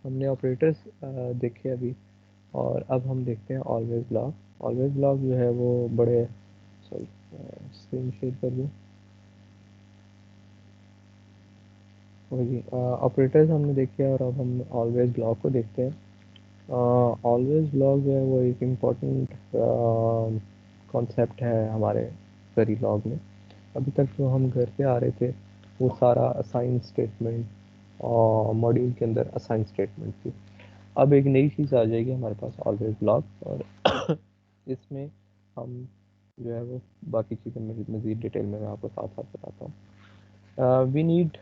हमने ऑपरेटर्स देखे अभी, और अब हम देखते हैं ऑलवेज ब्लॉक। ऑलवेज ब्लॉक जो है वो बड़े, सॉरी स्क्रीन शेयर कर दूँ। जी, ऑपरेटर्स हमने देखे और अब हम ऑलवेज ब्लॉक को देखते हैं। ऑलवेज ब्लॉक जो है वो एक इम्पॉर्टेंट कॉन्सेप्ट है हमारे क्वेरी लॉग में। अभी तक जो हम घर पे आ रहे थे वो सारा असाइन स्टेटमेंट और मॉड्यूल के अंदर असाइन स्टेटमेंट थी। अब एक नई चीज़ आ जाएगी हमारे पास, ऑलवेज ब्लॉक, और इसमें हम जो है वो बाकी चीज़ें मज़ीद डिटेल में मैं आपको साथ साथ बताता हूँ। वी नीड,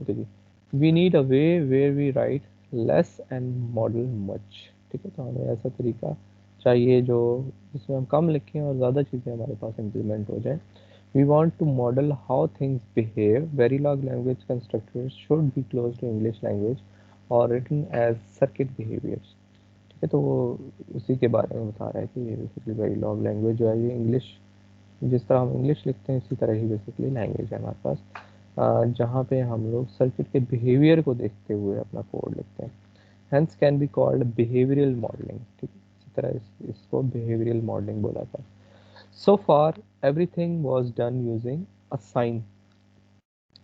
ओके जी, we need a way where we write less and model much. ठीक है, तो हमें ऐसा तरीका चाहिए जो जिसमें हम कम लिखें और ज़्यादा चीज़ें हमारे पास इम्प्लीमेंट हो जाए। We want to model how things behave. Verilog language constructors should be close to English language or written as circuit behaviors. ठीक है, तो वो उसी के बारे में बता रहा है कि बेसिकली वेरीलॉग लैंग्वेज जो है ये इंग्लिश, जिस तरह हम इंग्लिश लिखते हैं इसी तरह ही बेसिकली लैंग्वेज है हमारे पास, जहाँ पे हम लोग सर्किट के बिहेवियर को देखते हुए अपना कोड लिखते हैं। Hence can be called behavioural modelling. ठीक है, इसी तरह इसको बिहेवियरल मॉडलिंग बोला था। So far everything was done using assign।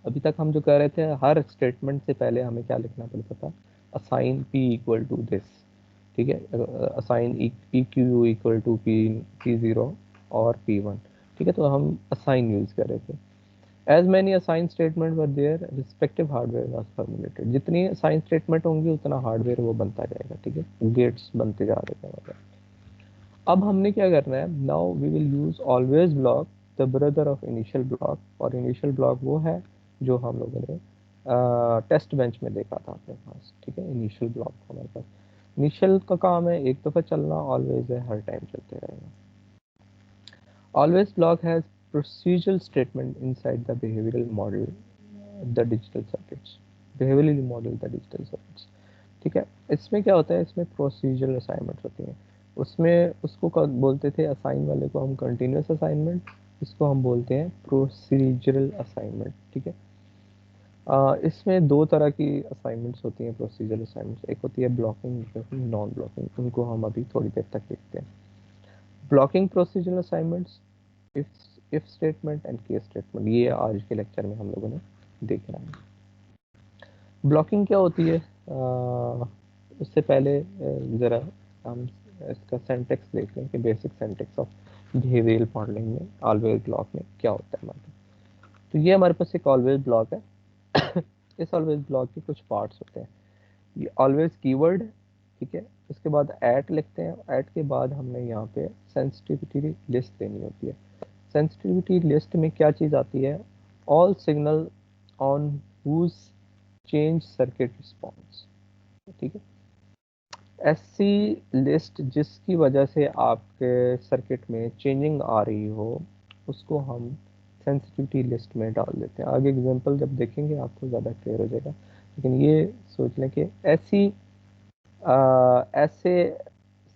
अभी तक हम जो कर रहे थे हर स्टेटमेंट से पहले हमें क्या लिखना पड़ता था, assign p equal to this. ठीक है, assign P Q equal to P zero और p1। ठीक है, तो हम असाइन यूज़ कर रहे थे। As many assign statement were there respective hardware was formulated. जितनी असाइन स्टेटमेंट होंगी उतना हार्डवेयर वो बनता जाएगा। ठीक है, गेट्स बनते जा रहे थे मतलब। अब हमने क्या करना है, now we will use always block, the brother of initial block. और इनिशियल ब्लॉक वो है जो हम लोगों ने टेस्ट बेंच में देखा था अपने पास। ठीक है, इनिशियल ब्लॉक हमारे पास, इनिशियल का काम है एक दफ़ा चलना, ऑलवेज है हर टाइम चलते रहेगा। Always block has procedural statement inside the behavioural model the digital circuits. Behaviourally model the digital circuits. ठीक है, इसमें क्या होता है, इसमें प्रोसीजरल असाइनमेंट होती हैं। उसमें उसको बोलते थे असाइन वाले को हम कंटिन्यूस असाइनमेंट, इसको हम बोलते हैं प्रोसीजरल असाइनमेंट। ठीक है, इसमें दो तरह की असाइनमेंट्स होती हैं प्रोसीजरल असाइनमेंट्स। एक होती है ब्लॉकिंग, नॉन ब्लॉकिंग, उनको हम अभी थोड़ी देर तक देखते हैं। Blocking procedural assignments, if statement and case statement, ये आज के लेक्चर में हम लोगों ने देखना है। ब्लॉकिंग क्या होती है, उससे पहले ज़रा हम इसका सेंटेक्स देख लें कि basic syntax of behavioural modelling में ऑलवेज ब्लॉक में क्या होता है हमारे पास। तो ये हमारे पास एक ऑलवेज ब्लॉक है। इस ऑलवेज ब्लॉक के कुछ पार्ट्स होते हैं। ये ऑलवेज कीवर्ड, ठीक है, उसके बाद ऐट लिखते हैं, ऐट के बाद हमने यहाँ पे सेंसिटिविटी लिस्ट देनी होती है। सेंसिटिविटी लिस्ट में क्या चीज़ आती है, all signal on whose change circuit response. ठीक है, ऐसी लिस्ट जिसकी वजह से आपके सर्किट में चेंजिंग आ रही हो उसको हम सेंसिटिविटी लिस्ट में डाल देते हैं। आगे एग्जांपल जब देखेंगे आपको ज़्यादा क्लियर हो जाएगा, लेकिन ये सोच लें कि ऐसे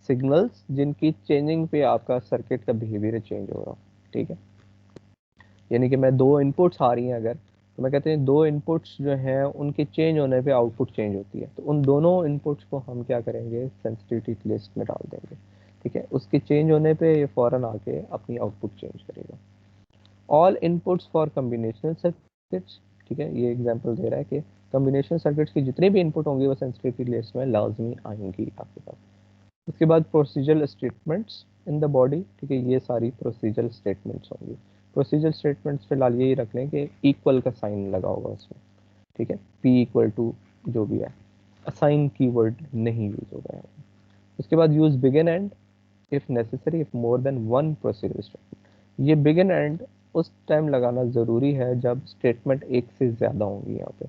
सिग्नल्स जिनकी चेंजिंग पे आपका सर्किट का बिहेवियर चेंज हो रहा हो। ठीक है, यानी कि मैं दो इनपुट्स आ रही हैं अगर, तो मैं कहते हैं दो इनपुट्स जो हैं उनके चेंज होने पे आउटपुट चेंज होती है, तो उन दोनों इनपुट्स को हम क्या करेंगे, सेंसिटिविटी लिस्ट में डाल देंगे। ठीक है, उसके चेंज होने पे ये फ़ौरन आके अपनी आउटपुट चेंज करेगा। All inputs for combinational circuits, ठीक है, ये एग्जांपल दे रहा है कि कम्बिनेशनल सर्किट्स की जितनी भी इनपुट होंगी वो सेंसिटिविटी लिस्ट में लाजमी आएंगी आपके पास। उसके बाद procedural statements in the body, ठीक है, ये सारी प्रोसीजरल स्टेटमेंट्स होंगी। प्रोसीजरल स्टेटमेंट्स फिलहाल यही रख लें कि इक्वल का साइन लगा होगा उसमें। ठीक है, पी इक्वल टू जो भी है, असाइन कीवर्ड नहीं यूज होगा। उसके बाद use begin and if necessary if more than one procedural statement. ये बिगिन एंड उस टाइम लगाना ज़रूरी है जब स्टेटमेंट एक से ज़्यादा होंगी। यहाँ पे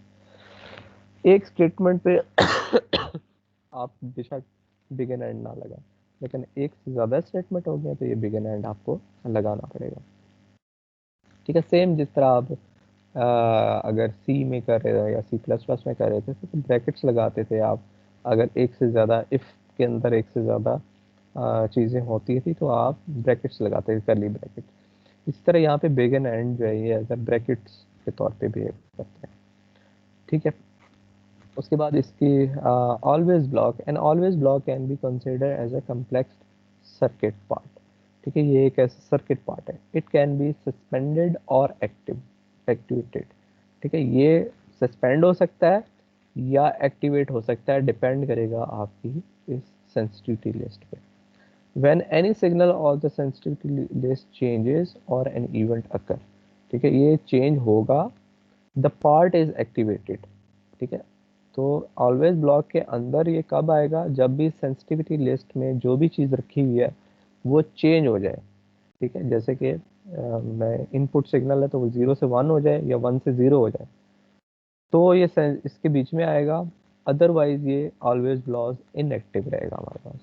एक स्टेटमेंट पे आप बेशक बिगिन एंड ना लगा, लेकिन एक से ज़्यादा स्टेटमेंट हो गया तो ये बिगिन एंड आपको लगाना पड़ेगा। ठीक है, सेम जिस तरह आप अगर सी में कर रहे थे या सी प्लस प्लस में कर रहे थे तो ब्रैकेट्स लगाते थे आप। अगर एक से ज़्यादा, इफ़ के अंदर एक से ज़्यादा चीज़ें होती थी तो आप ब्रैकेट्स लगाते थे, करली ब्रैकेट। इस तरह यहाँ पे बिगिन एंड जो है ये एज ब्रैकेट्स के तौर पे बिहेव करते ठीक है। उसके बाद इसकी always block, and always block can be consider as a complex circuit part. ठीक है, ये एक ऐसा सर्किट पार्ट है। इट कैन बी सस्पेंडेड और एक्टिवेटेड। ठीक है, ये सस्पेंड हो सकता है या एक्टिवेट हो सकता है, डिपेंड करेगा आपकी इस सेंसिटिविटी लिस्ट पे। When any signal of the sensitivity list changes or an event occur, ठीक है, ये चेंज होगा, द पार्ट इज एक्टिवेटेड। ठीक है, तो ऑलवेज ब्लॉक के अंदर ये कब आएगा, जब भी सेंसिटिविटी लिस्ट में जो भी चीज़ रखी हुई है वो चेंज हो जाए। ठीक है, जैसे कि मैं इनपुट सिग्नल है तो वो 0 से 1 हो जाए या 1 से 0 हो जाए, तो ये इसके बीच में आएगा। अदरवाइज ये ऑलवेज ब्लॉक इनएक्टिव रहेगा हमारे पास।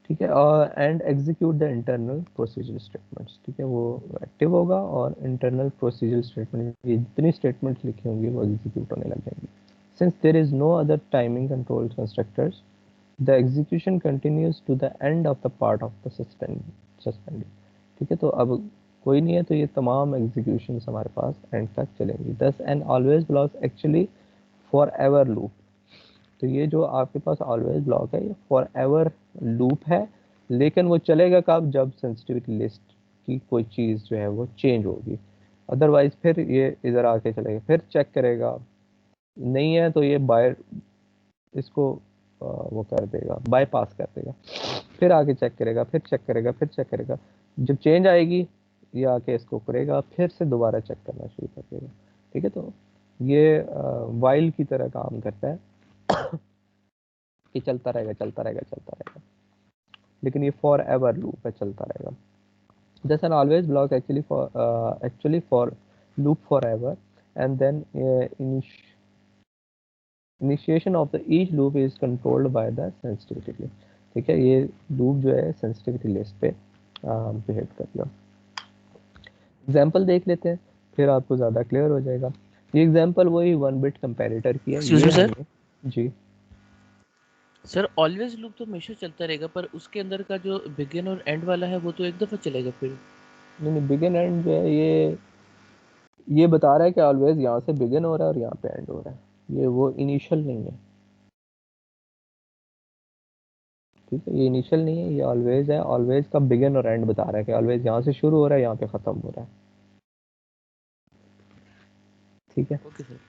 ठीक है, और and execute the internal procedure statements. ठीक है, वो एक्टिव होगा और इंटरनल प्रोसीजर स्टेटमेंट, ये जितनी स्टेटमेंट्स लिखी होंगी वो एग्जीक्यूट होने लग जाएंगी। Since there is no other timing control constructors, the execution continues to the end of the part of the suspended. ठीक है, तो अब कोई नहीं है तो ये तमाम एग्जीक्यूशन हमारे पास एंड तक चलेंगी। दस and always block actually for ever loop. तो ये जो आपके पास ऑलवेज ब्लॉक है ये फॉर एवर लूप है, लेकिन वो चलेगा कब, जब सेंसिटिविटी लिस्ट की कोई चीज़ जो है वो चेंज होगी। अदरवाइज फिर ये इधर आके चलेगा, फिर चेक करेगा, नहीं है तो ये बाय इसको वो कर देगा, बाईपास कर देगा, फिर आके चेक करेगा, फिर चेक करेगा, फिर चेक करेगा। जब चेंज आएगी ये आके इसको करेगा, फिर से दोबारा चेक करना शुरू कर देगा। ठीक है, तो ये वाइल की तरह काम करता है कि चलता रहेगा चलता रहेगा चलता रहेगा, लेकिन ये फॉर एवर लूप है, चलता रहेगा। जैसे an always block actually for loop for ever, and then initiation of the each loop is controlled by the sensitivity list. ठीक है, ये लूप जो है सेंसिटिविटी लिस्ट पे बिहेव करेगा। एग्जाम्पल देख लेते हैं, फिर आपको ज़्यादा क्लियर हो जाएगा। ये एग्जाम्पल वही 1 बिट कंपेरेटर की है। एक्सक्यूज ये मी सर। हमने जी सर ऑलवेज लूप तो हमेशा चलता रहेगा, पर उसके अंदर का जो बिगिन और एंड वाला है वो तो एक दफ़ा चलेगा फिर। नहीं नहीं, बिगिन एंड जो है ये बता रहा है कि ऑलवेज यहाँ से बिगिन हो रहा है और यहाँ पे एंड हो रहा है, ये वो इनिशियल नहीं है। ठीक है, ये इनिशियल नहीं है, ये ऑलवेज है। ऑलवेज का बिगिन और एंड बता रहा है कि ऑलवेज यहाँ से शुरू हो रहा है, यहाँ पे ख़त्म हो रहा है। ठीक है, ओके सर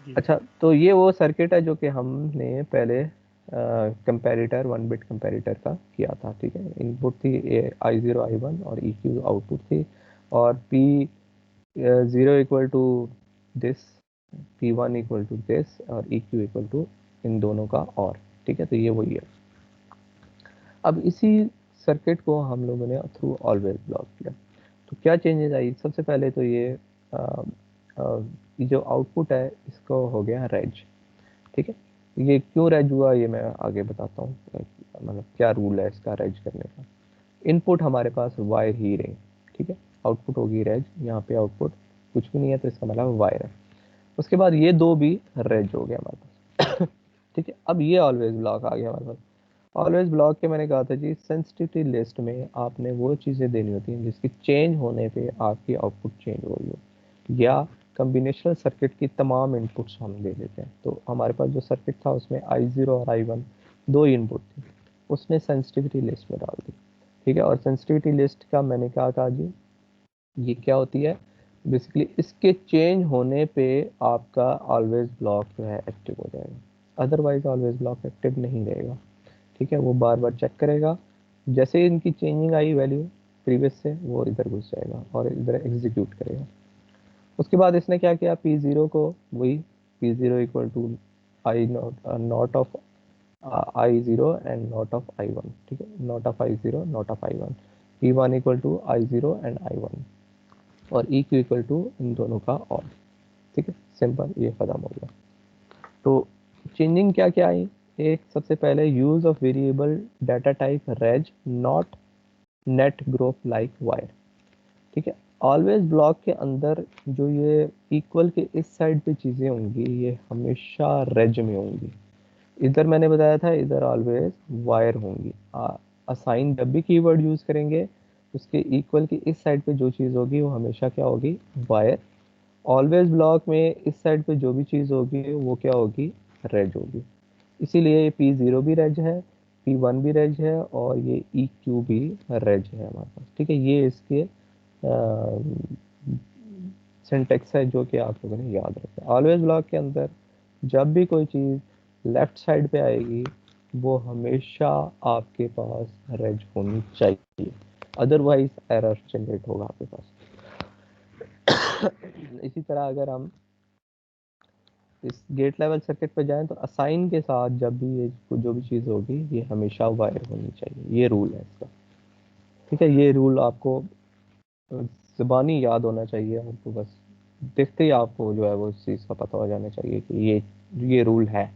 जी। अच्छा, तो ये वो सर्किट है जो कि हमने पहले कंपेरेटर 1 बिट कंपेरेटर का किया था। ठीक है, इनपुट थी I0 I1 और EQ आउटपुट थी, और P0 equal to this, P1 equal to this और EQ इक्वल टू इन दोनों का और। ठीक है, तो ये वही है। अब इसी सर्किट को हम लोगों ने थ्रू ऑलवेज ब्लॉक किया, तो क्या चेंजेस आई। सबसे पहले तो ये जो आउटपुट है इसको हो गया रेज। ठीक है, ये क्यों रेज हुआ ये मैं आगे बताता हूँ, मतलब क्या रूल है इसका रेज करने का। इनपुट हमारे पास वायर ही रही। ठीक है, आउटपुट होगी रेज, यहाँ पे आउटपुट कुछ भी नहीं है तो इसका मतलब वायर है। उसके बाद ये दो भी रेज हो गया हमारे पास। ठीक है, अब ये ऑलवेज ब्लॉक आ गया हमारे पास। ऑलवेज ब्लॉक के मैंने कहा था जी, सेंसिटिविटी लिस्ट में आपने वो चीज़ें देनी होती हैं जिसकी चेंज होने पे आपकी आउटपुट चेंज हो रही हो, या कम्बिनेशनल सर्किट की तमाम इनपुट्स हम दे देते हैं। तो हमारे पास जो सर्किट था उसमें I0 और I1 दो इनपुट थी, उसने सेंसिटिविटी लिस्ट में डाल दी। ठीक है, और सेंसिटिविटी लिस्ट का मैंने कहा जी, ये क्या होती है बेसिकली, इसके चेंज होने पे आपका ऑलवेज ब्लॉक जो है एक्टिव हो जाएगा, अदरवाइज ऑलवेज ब्लॉक एक्टिव नहीं रहेगा। ठीक है, वो बार बार चेक करेगा, जैसे इनकी चेंजिंग आई वैल्यू प्रीवियस से, वो इधर घुस जाएगा और इधर एग्जीक्यूट करेगा। उसके बाद इसने क्या किया, P0 को वही P0 equal to I not of I0 and not of I1। ठीक है, not of I0 not of I1, P1 equal to I0 and I1 और EQ इक्वल टू इन दोनों का और। ठीक है, सिंपल, ये खत्म हो गया। तो चेंजिंग क्या क्या आई, एक सबसे पहले use of variable data type regs not net group like wire. ठीक है, ऑलवेज ब्लॉक के अंदर जो ये इक्वल के इस साइड पे चीज़ें होंगी ये हमेशा रेज में होंगी। इधर मैंने बताया था इधर ऑलवेज वायर होंगी। असाइन जब भी कीवर्ड यूज़ करेंगे उसके इक्वल की इस साइड पे जो चीज़ होगी वो हमेशा क्या होगी, वायर ऑलवेज ब्लॉक में इस साइड पे जो भी चीज़ होगी वो क्या होगी, रेज होगी। इसीलिए ये P0 भी रेज है, P1 भी रेज है, और ये EQ भी रेज है हमारे पास। ठीक है, ये इसके सिंटेक्स है जो कि आप लोगों ने याद रखना है। ऑलवेज ब्लॉक के अंदर जब भी कोई चीज़ लेफ्ट साइड पे आएगी वो हमेशा आपके पास रेज होनी चाहिए, अदरवाइज एरर जनरेट होगा आपके पास। इसी तरह अगर हम इस गेट लेवल सर्किट पे जाएं तो असाइन के साथ जब भी ये जो भी चीज़ होगी ये हमेशा वायर होनी चाहिए, ये रूल है इसका। ठीक है, ये रूल आपको ज़बानी याद होना चाहिए, आपको बस देखते ही आपको जो है वो इस चीज़ का पता हो जाना चाहिए कि ये रूल है।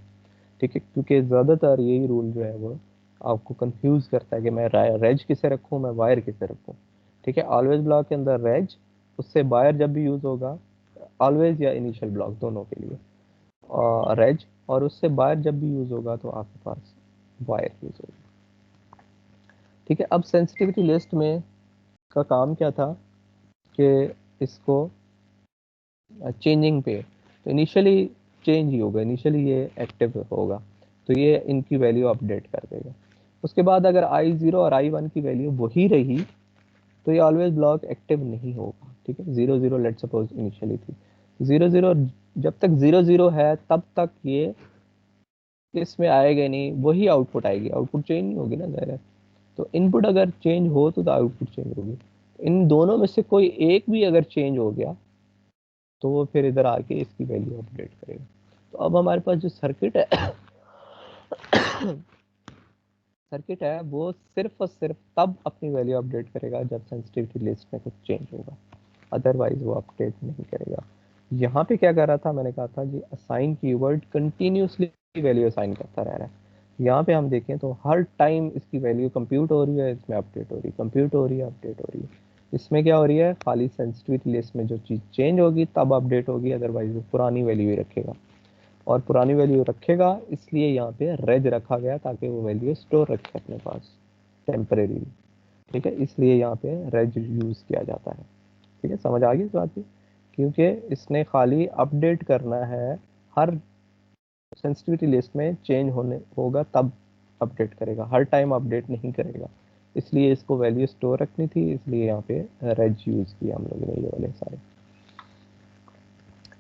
ठीक है, क्योंकि ज़्यादातर यही रूल जो है वो आपको कंफ्यूज करता है कि मैं रेज किसे रखूँ, मैं वायर किसे रखूँ। ठीक है, ऑलवेज ब्लॉक के अंदर रेज, उससे वायर जब भी यूज़ होगा, ऑलवेज या इनिशियल ब्लॉक दोनों के लिए रेज, और उससे वायर जब भी यूज़ होगा तो आपके पास वायर यूज़ होगा। ठीक है, अब सेंसिटिविटी लिस्ट में का काम क्या था कि इसको चेंजिंग पे, तो इनिशियली चेंज ही होगा, इनिशियली ये एक्टिव होगा, तो ये इनकी वैल्यू अपडेट कर देगा। उसके बाद अगर I0 और I1 की वैल्यू वही रही तो ये ऑलवेज ब्लॉक एक्टिव नहीं होगा। ठीक है, 0 0 लेट सपोज इनिशियली थी 0 0, जब तक 0 0 है तब तक ये इसमें आएगा नहीं, वही आउटपुट आएगी, आउटपुट चेंज नहीं होगी ना ज़ाहिर है। तो इनपुट अगर चेंज हो तो आउटपुट चेंज होगी। इन दोनों में से कोई एक भी अगर चेंज हो गया तो वो फिर इधर आके इसकी वैल्यू अपडेट करेगा। तो अब हमारे पास जो सर्किट है वो सिर्फ और सिर्फ तब अपनी वैल्यू अपडेट करेगा जब सेंसिटिविटी लिस्ट में कुछ चेंज होगा, अदरवाइज वो अपडेट नहीं करेगा। यहाँ पे क्या कर रहा था, मैंने कहा था जी assign keyword continuously value assign करता रह रहा है। यहाँ पे हम देखें तो हर टाइम इसकी वैल्यू कंप्यूट हो रही है, इसमें अपडेट हो रही है, कंप्यूट हो रही है, अपडेट हो रही है। इसमें क्या हो रही है, खाली सेंसिटिविटी लिस्ट में जो चीज़ चेंज होगी तब अपडेट होगी, अदरवाइज वो पुरानी वैल्यू ही रखेगा। और पुरानी वैल्यू रखेगा इसलिए यहाँ पे रेज रखा गया ताकि वो वैल्यू स्टोर रखे अपने पास टेम्परेरी। ठीक है, इसलिए यहाँ पे रेज यूज़ किया जाता है। ठीक है, समझ आ गई इस बात की, क्योंकि इसने खाली अपडेट करना है, हर सेंसिटिविटी लिस्ट में चेंज होने होगा तब अपडेट करेगा, हर टाइम अपडेट नहीं करेगा। इसलिए इसको वैल्यू स्टोर रखनी थी, इसलिए यहाँ पे रेज यूज़ किया हम लोगों ने ये वाले सारे।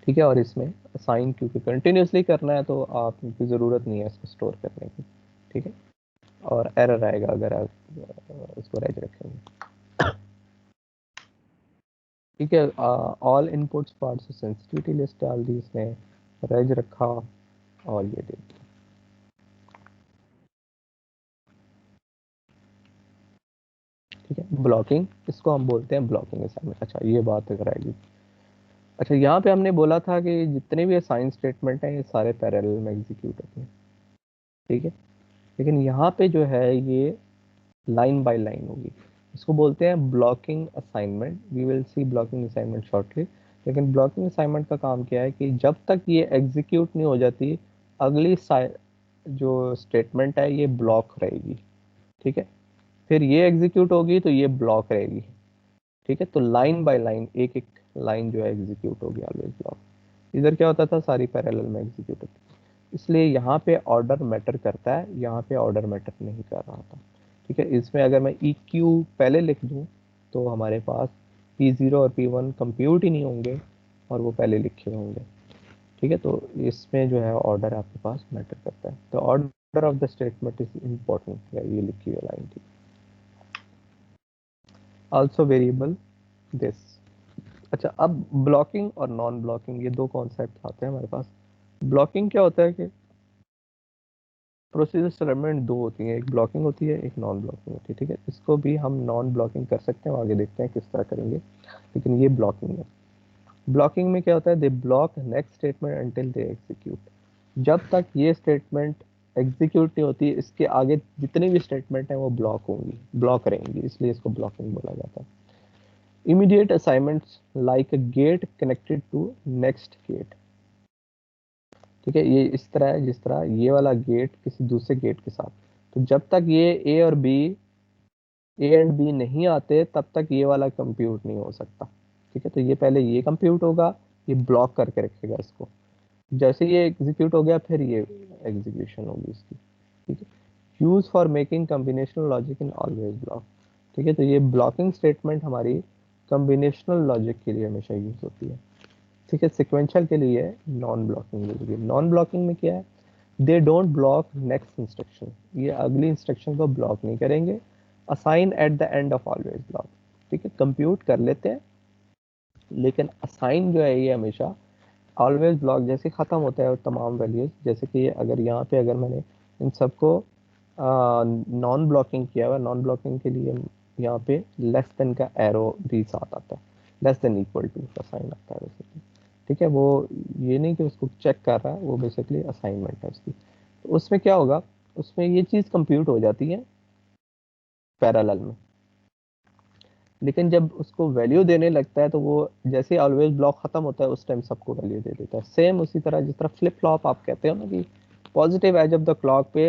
ठीक है, और इसमें असाइन क्योंकि कंटिन्यूसली करना है तो आपकी ज़रूरत नहीं है इसको स्टोर करने की। ठीक है, और एरर आएगा अगर आप उसको रेज रखेंगे। ठीक है, all inputs parts sensitivity list डाल दी इसने, रेज रखा और ये दे दिया। ठीक है, ब्लॉकिंग, इसको हम बोलते हैं ब्लॉकिंग असाइनमेंट। अच्छा, ये बात अगर आएगी, अच्छा यहाँ पे हमने बोला था कि जितने भी असाइन स्टेटमेंट हैं ये सारे पैरेलल में एग्जीक्यूट होते हैं। ठीक है, लेकिन यहाँ पे जो है ये लाइन बाय लाइन होगी, इसको बोलते हैं blocking assignment. We will see blocking assignment shortly. लेकिन ब्लॉकिंग असाइनमेंट का काम क्या है कि जब तक ये एग्जीक्यूट नहीं हो जाती अगली जो स्टेटमेंट है ये ब्लॉक रहेगी। ठीक है, फिर ये एग्जीक्यूट होगी तो ये ब्लॉक रहेगी। ठीक है, तो लाइन बाय लाइन एक एक लाइन जो है एग्जीक्यूट होगी ऑलवेज ब्लॉक। इधर क्या होता था, सारी पैरेलल में एग्जीक्यूट होती, इसलिए यहाँ पे ऑर्डर मैटर करता है, यहाँ पे ऑर्डर मैटर नहीं कर रहा था। ठीक है, इसमें अगर मैं EQ पहले लिख दूँ तो हमारे पास P0 और P1 कंप्यूट ही नहीं होंगे और वो पहले लिखे होंगे। ठीक है, तो इसमें जो है ऑर्डर आपके पास मैटर करता है, तो order of the statement is important, ये लिखी हुई लाइन थी। Also variable this. अच्छा, अब ब्लॉकिंग और नॉन ब्लॉकिंग ये दो कॉन्सेप्ट आते हैं हमारे पास। ब्लॉकिंग क्या होता है कि प्रोसीजर स्टेटमेंट दो होती हैं, एक ब्लॉकिंग होती है, एक नॉन ब्लॉकिंग होती है। ठीक है, इसको भी हम नॉन ब्लॉकिंग कर सकते हैं, आगे देखते हैं किस तरह करेंगे, लेकिन ये ब्लॉकिंग है। ब्लॉकिंग में क्या होता है, they block next statement until they execute. जब तक ये स्टेटमेंट एग्जीक्यूट नहीं होती इसके आगे जितनी भी स्टेटमेंट है वो ब्लॉक होंगी, ब्लॉक रहेंगी, इसलिए इसको ब्लॉकिंग बोला जाता है। Immediate assignments like a gate connected to next gate. ठीक है, ये इस तरह है जिस तरह ये वाला गेट किसी दूसरे गेट के साथ, तो जब तक ये ए एंड बी नहीं आते तब तक ये वाला कंप्यूट नहीं हो सकता। ठीक है, तो ये पहले ये कंप्यूट होगा, ये ब्लॉक करके रखेगा इसको। जैसे ये एग्जीक्यूट हो गया फिर ये एग्जीक्यूशन होगी इसकी, ठीक है। Use for making combinational logic in always block, ठीक है। तो ये ब्लॉकिंग स्टेटमेंट हमारी कॉम्बिनेशनल लॉजिक के लिए हमेशा यूज होती है, ठीक है। सिक्वेंशियल के लिए नॉन ब्लॉकिंग यूज होगी। नॉन ब्लॉकिंग में क्या है, they don't block next instruction, ये अगली इंस्ट्रक्शन को ब्लॉक नहीं करेंगे। Assign eight the end of always block, ठीक है। कंप्यूट कर लेते हैं लेकिन असाइन जो है ये हमेशा ऑलवेज ब्लॉक जैसे ख़त्म होता है और तमाम वैल्यूज, जैसे कि अगर यहाँ पे अगर मैंने इन सबको नॉन ब्लॉकिंग किया हुआ, नॉन ब्लॉकिंग के लिए यहाँ पे लेस देन का एरो भी साथ आता है, लेस देन इक्वल टू का साइन आता है बेसिकली, ठीक है। वो ये नहीं कि उसको चेक कर रहा है, वो बेसिकली असाइनमेंट है उसकी। तो उसमें क्या होगा, उसमें ये चीज़ कंप्यूट हो जाती है पैरेलल में, लेकिन जब उसको वैल्यू देने लगता है तो वो जैसे ऑलवेज ब्लॉक खत्म होता है उस टाइम सबको वैल्यू दे देता है। सेम उसी तरह जिस तरह फ्लिप फ्लॉप आप कहते हो ना कि positive edge of the clock पे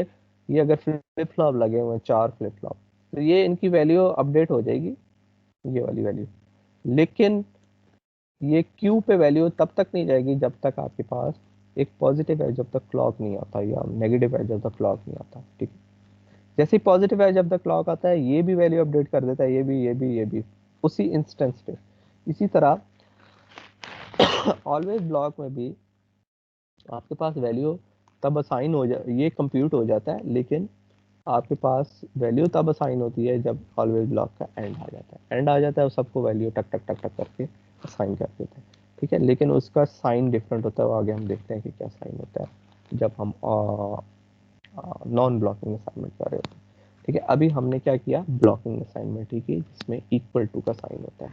ये अगर फ्लिप फ्लॉप लगे हुए हैं 4 फ्लिप फ्लॉप, तो ये इनकी वैल्यू अपडेट हो जाएगी, ये वाली वैल्यू। लेकिन ये क्यू पे वैल्यू तब तक नहीं जाएगी जब तक आपके पास एक positive edge of the clock नहीं आता या negative edge of the clock नहीं आता, ठीक है। जैसे ही positive edge of the clock आता है ये भी वैल्यू अपडेट कर देता है, ये भी उसी इंस्टेंस पे। इसी तरह ऑलवेज ब्लॉक में भी आपके पास वैल्यू तब असाइन हो जा, ये कंप्यूट हो जाता है, लेकिन आपके पास वैल्यू तब असाइन होती है जब ऑलवेज ब्लॉक का एंड आ जाता है। एंड आ जाता है और सबको वैल्यू टक टक टक टक करके असाइन कर देते हैं, ठीक है। लेकिन उसका साइन डिफरेंट होता है, वो आगे हम देखते हैं कि क्या साइन होता है जब हम नॉन ब्लॉकिंग असाइनमेंट कर रहे होते हैं, ठीक है। अभी हमने क्या किया, ब्लॉकिंग असाइनमेंट, ठीक है, जिसमें इक्वल टू का साइन होता है।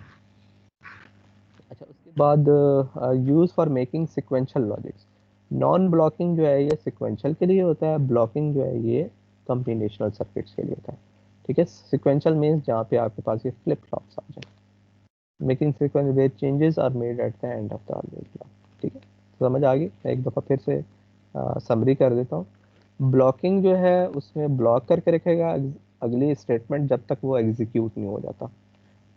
अच्छा, उसके बाद use for making sequential logics. Non blocking जो है ये सिक्वेंशियल के लिए होता है, ब्लॉकिंग जो है ये कॉम्बिनेशनल सर्किट्स के लिए होता है, ठीक है। सिक्वेंशियल मीन्स जहाँ पे आपके पास ये फ्लिप फ्लॉप्स आ जाए, making sequence where changes are made at the end of the always block, ठीक है। समझ आ गई, मैं एक दफ़ा फिर से समरी कर देता हूँ। ब्लॉकिंग जो है उसमें ब्लॉक करके रखेगा अगली स्टेटमेंट जब तक वो एग्जीक्यूट नहीं हो जाता,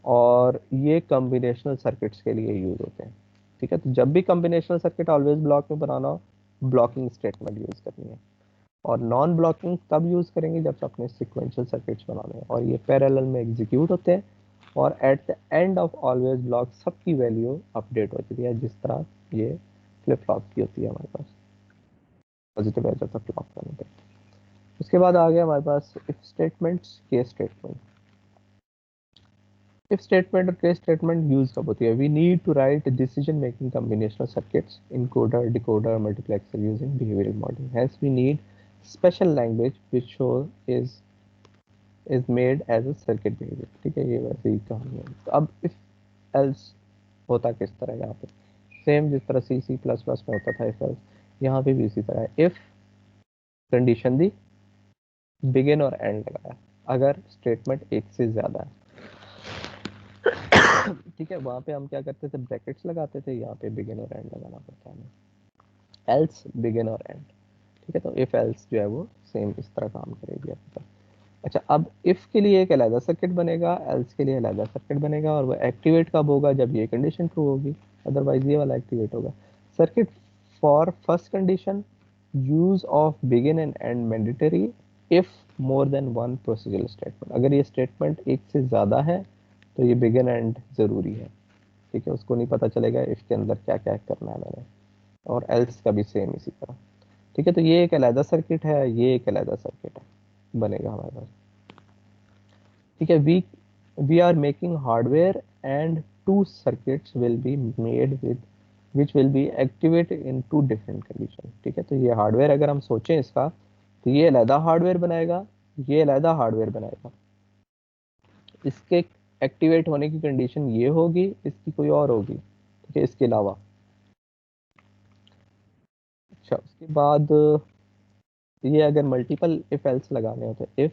और ये कॉम्बिनेशनल सर्किट्स के लिए यूज होते हैं, ठीक है। तो जब भी कॉम्बिनेशनल सर्किट ऑलवेज ब्लॉक में बनाना हो, ब्लॉकिंग स्टेटमेंट यूज करनी है। और नॉन ब्लॉकिंग तब यूज करेंगे जब अपने सिक्वेंशियल सर्किट्स बनाने हैं और ये पैरेलल में एग्जीक्यूट होते हैं, और eight the end of always block सबकी वैल्यू अपडेट हो जाती है जिस तरह ये फ्लिप फ्लॉप की होती है हमारे पास, positive edge of the clock करने पे। उसके बाद आ गया हमारे पास if statements, case statement. If statement और केस स्टेटमेंट यूज कब होती है, we need to write decision making combinational circuits, encoder, decoder, multiplexer using behavioral modeling. Hence we need special language which show is made as a circuit behavior, ठीक है। ये वैसे ही कहानी है। तो अब इफ एल्स होता किस तरह, यहाँ पे सेम जिस तरह सी सी प्लस प्लस में होता था इफ एल्स, यहाँ पे भी इसी तरह है। इफ कंडीशन दी, बिगिन और एंड लगाया, अगर स्टेटमेंट एक से ज्यादा है, ठीक है। वहां पे हम क्या करते थे, ब्रैकेट्स लगाते थे, यहाँ पे बिगिन और एंड लगाना पड़ता है हमें, एल्स बिगिन और एंड, ठीक है। तो इफ एल्स जो है वो सेम इस तरह काम करेगी आपके पास। अच्छा, अब इफ के लिए एक अलग सर्किट बनेगा, एल्स के लिए अलग सर्किट बनेगा, और वो एक्टिवेट कब होगा, जब ये कंडीशन ट्रू होगी, अदरवाइज ये वाला एक्टिवेट होगा। Circuit for first condition, use of begin and and mandatory if more than one procedural statement. अगर ये स्टेटमेंट एक से ज़्यादा है तो ये बिगिन एंड ज़रूरी है, ठीक है। उसको नहीं पता चलेगा इफ के अंदर क्या क्या करना है मैंने, और एल्स का भी सेम इसी तरह, ठीक है। तो ये एक अलग सर्किट है, ये एक अलग सर्किट है बनेगा हमारे पास, ठीक है। We are making hardware and two circuits will be made with which will be activate in two different condition, ठीक है। तो ये हार्डवेयर अगर हम सोचें इसका, तो ये अलहदा हार्डवेयर बनाएगा, ये अलहदा हार्डवेयर बनाएगा, इसके एक्टिवेट होने की कंडीशन ये होगी, इसकी कोई और होगी, ठीक है, इसके अलावा। अच्छा, उसके बाद ये अगर मल्टीपल इफ एल्स लगाने होते हैं, इफ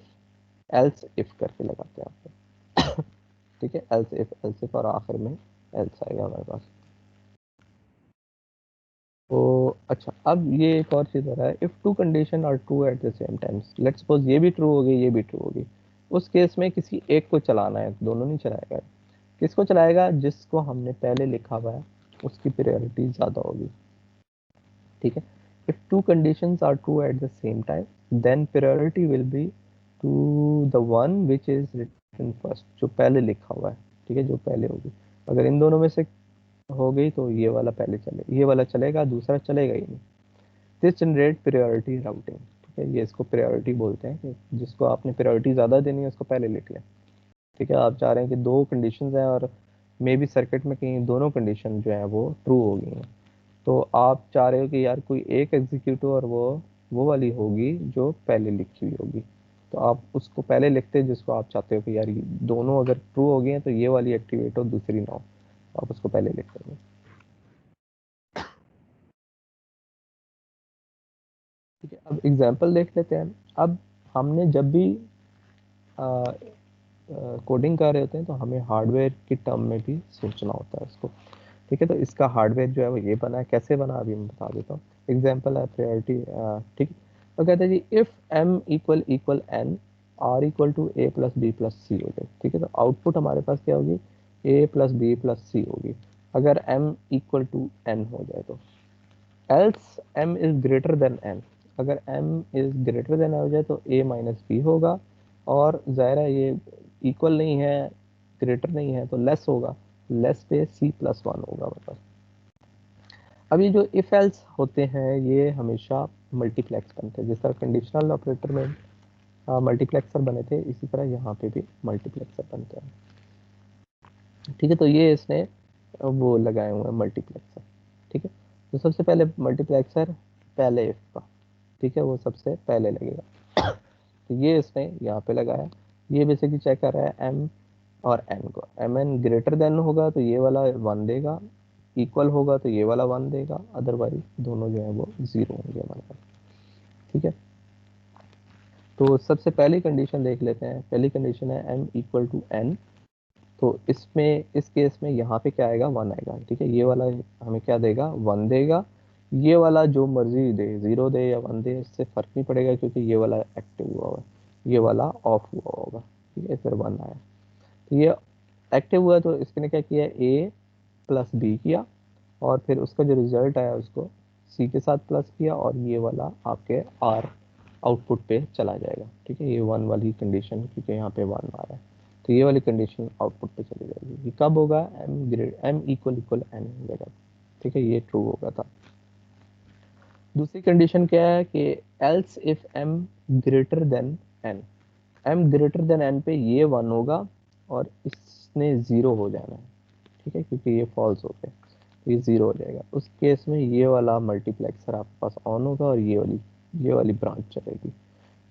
एल्स इफ करके लगाते हैं आप, ठीक है। एल्स इफ और आखिर में एल्स आएगा हमारे पास। तो अच्छा, अब ये एक और चीज़ हो रहा है, if two condition are true at the same time, let's suppose ये भी ट्रू होगी, ये भी ट्रू होगी, उस केस में किसी एक को चलाना है, दोनों नहीं चलाएगा। किसको चलाएगा, जिसको हमने पहले लिखा हुआ है उसकी प्रायोरिटी ज़्यादा होगी, ठीक है। If two conditions are true at the same time then priority will be to the one which is written first, जो पहले लिखा हुआ है, ठीक है, जो पहले होगी। अगर इन दोनों में से हो गई तो ये वाला पहले चले, ये वाला चलेगा, दूसरा चलेगा ही नहीं। दिस जनरेट प्रायोरिटी राउटिंग, ठीक है, ये इसको प्रायोरिटी बोलते हैं कि जिसको आपने प्रायोरिटी ज़्यादा देनी है उसको पहले लिख लें, ठीक है। आप चाह रहे हैं कि दो कंडीशंस हैं और मे बी सर्किट में कहीं दोनों कंडीशन जो है वो ट्रू हो गई हैं, तो आप चाह रहे हो कि यार कोई एक एग्जीक्यूट हो और वो वाली होगी जो पहले लिखी हुई होगी, तो आप उसको पहले लिखते हैं जिसको आप चाहते हो कि यार ये दोनों अगर ट्रू हो गई हैं तो ये वाली एक्टिवेट हो, दूसरी ना हो, तो आप उसको पहले लिख देंगे। ठीक है, अब एग्जांपल देख लेते हैं। अब हमने जब भी कोडिंग कर रहे होते हैं तो हमें हार्डवेयर की टर्म में भी सोचना होता है उसको, ठीक है। तो इसका हार्डवेयर जो है वो ये बना है, कैसे बना अभी मैं बता देता हूँ। एग्जांपल है प्रायोरिटी, ठीक है। तो कहते हैं जी if m equal equal n r equal to a plus B plus C हो जाए, ठीक है। तो आउटपुट हमारे पास क्या होगी, a प्लस बी प्लस सी होगी अगर m इक्वल टू n हो जाए तो। Else m is greater then n, अगर m इज ग्रेटर देन हो जाए तो a माइनस बी होगा, और ज़ाहिर है ये इक्वल नहीं है, ग्रेटर नहीं है, तो लेस होगा, लेस पे c प्लस वन होगा मतलब। अब ये जो इफ एल्स होते हैं ये हमेशा मल्टीप्लेक्स बनते हैं, जिस तरह कंडीशनल ऑपरेटर में मल्टीप्लेक्सर बने थे, इसी तरह यहाँ पे भी मल्टीप्लेक्सर बनते हैं, ठीक है। तो ये इसने वो लगाए हुए हैं मल्टीप्लेक्सर, ठीक है। तो सबसे पहले मल्टीप्लेक्सर पहले इफ का, ठीक है, वो सबसे पहले लगेगा। तो ये इसने यहाँ पे लगाया, ये बेसिकली चेक कर रहा है एम और एन को, एम एन ग्रेटर देन होगा तो ये वाला वन देगा, इक्वल होगा तो ये वाला वन देगा, अदरवाइज दोनों जो है वो जीरो होंगे हमारे पास, ठीक है। तो सबसे पहली कंडीशन देख लेते हैं। पहली कंडीशन है एम इक्वल टू एन, तो इसमें इस केस में यहाँ पे क्या आएगा, वन आएगा, ठीक है। ये वाला हमें क्या देगा, वन देगा। ये वाला जो मर्जी दे, जीरो दे या वन दे, इससे फर्क नहीं पड़ेगा क्योंकि ये वाला एक्टिव हुआ हुआ है, ये वाला ऑफ हुआ होगा, ठीक है, फिर वन आया। तो ये एक्टिव हुआ तो इसने क्या किया, ए प्लस बी किया, और फिर उसका जो रिजल्ट आया उसको सी के साथ प्लस किया, और ये वाला आपके आर आउटपुट पे चला जाएगा, ठीक है। ये वन वाली कंडीशन, क्योंकि यहाँ पे वन आ रहा है, तो ये वाली कंडीशन आउटपुट पे चली जाएगी। ये कब होगा, M grade M equal equal N हो जाएगा, ठीक है, ये ट्रू होगा था। दूसरी कंडीशन क्या है कि else if M greater than N, M greater than N पे ये वन होगा और इसने जीरो हो जाना है, ठीक है, क्योंकि ये फॉल्स हो गया, तो ये जीरो हो जाएगा। उस केस में ये वाला मल्टीप्लेक्सर आपके पास ऑन होगा और ये वाली ब्रांच चलेगी,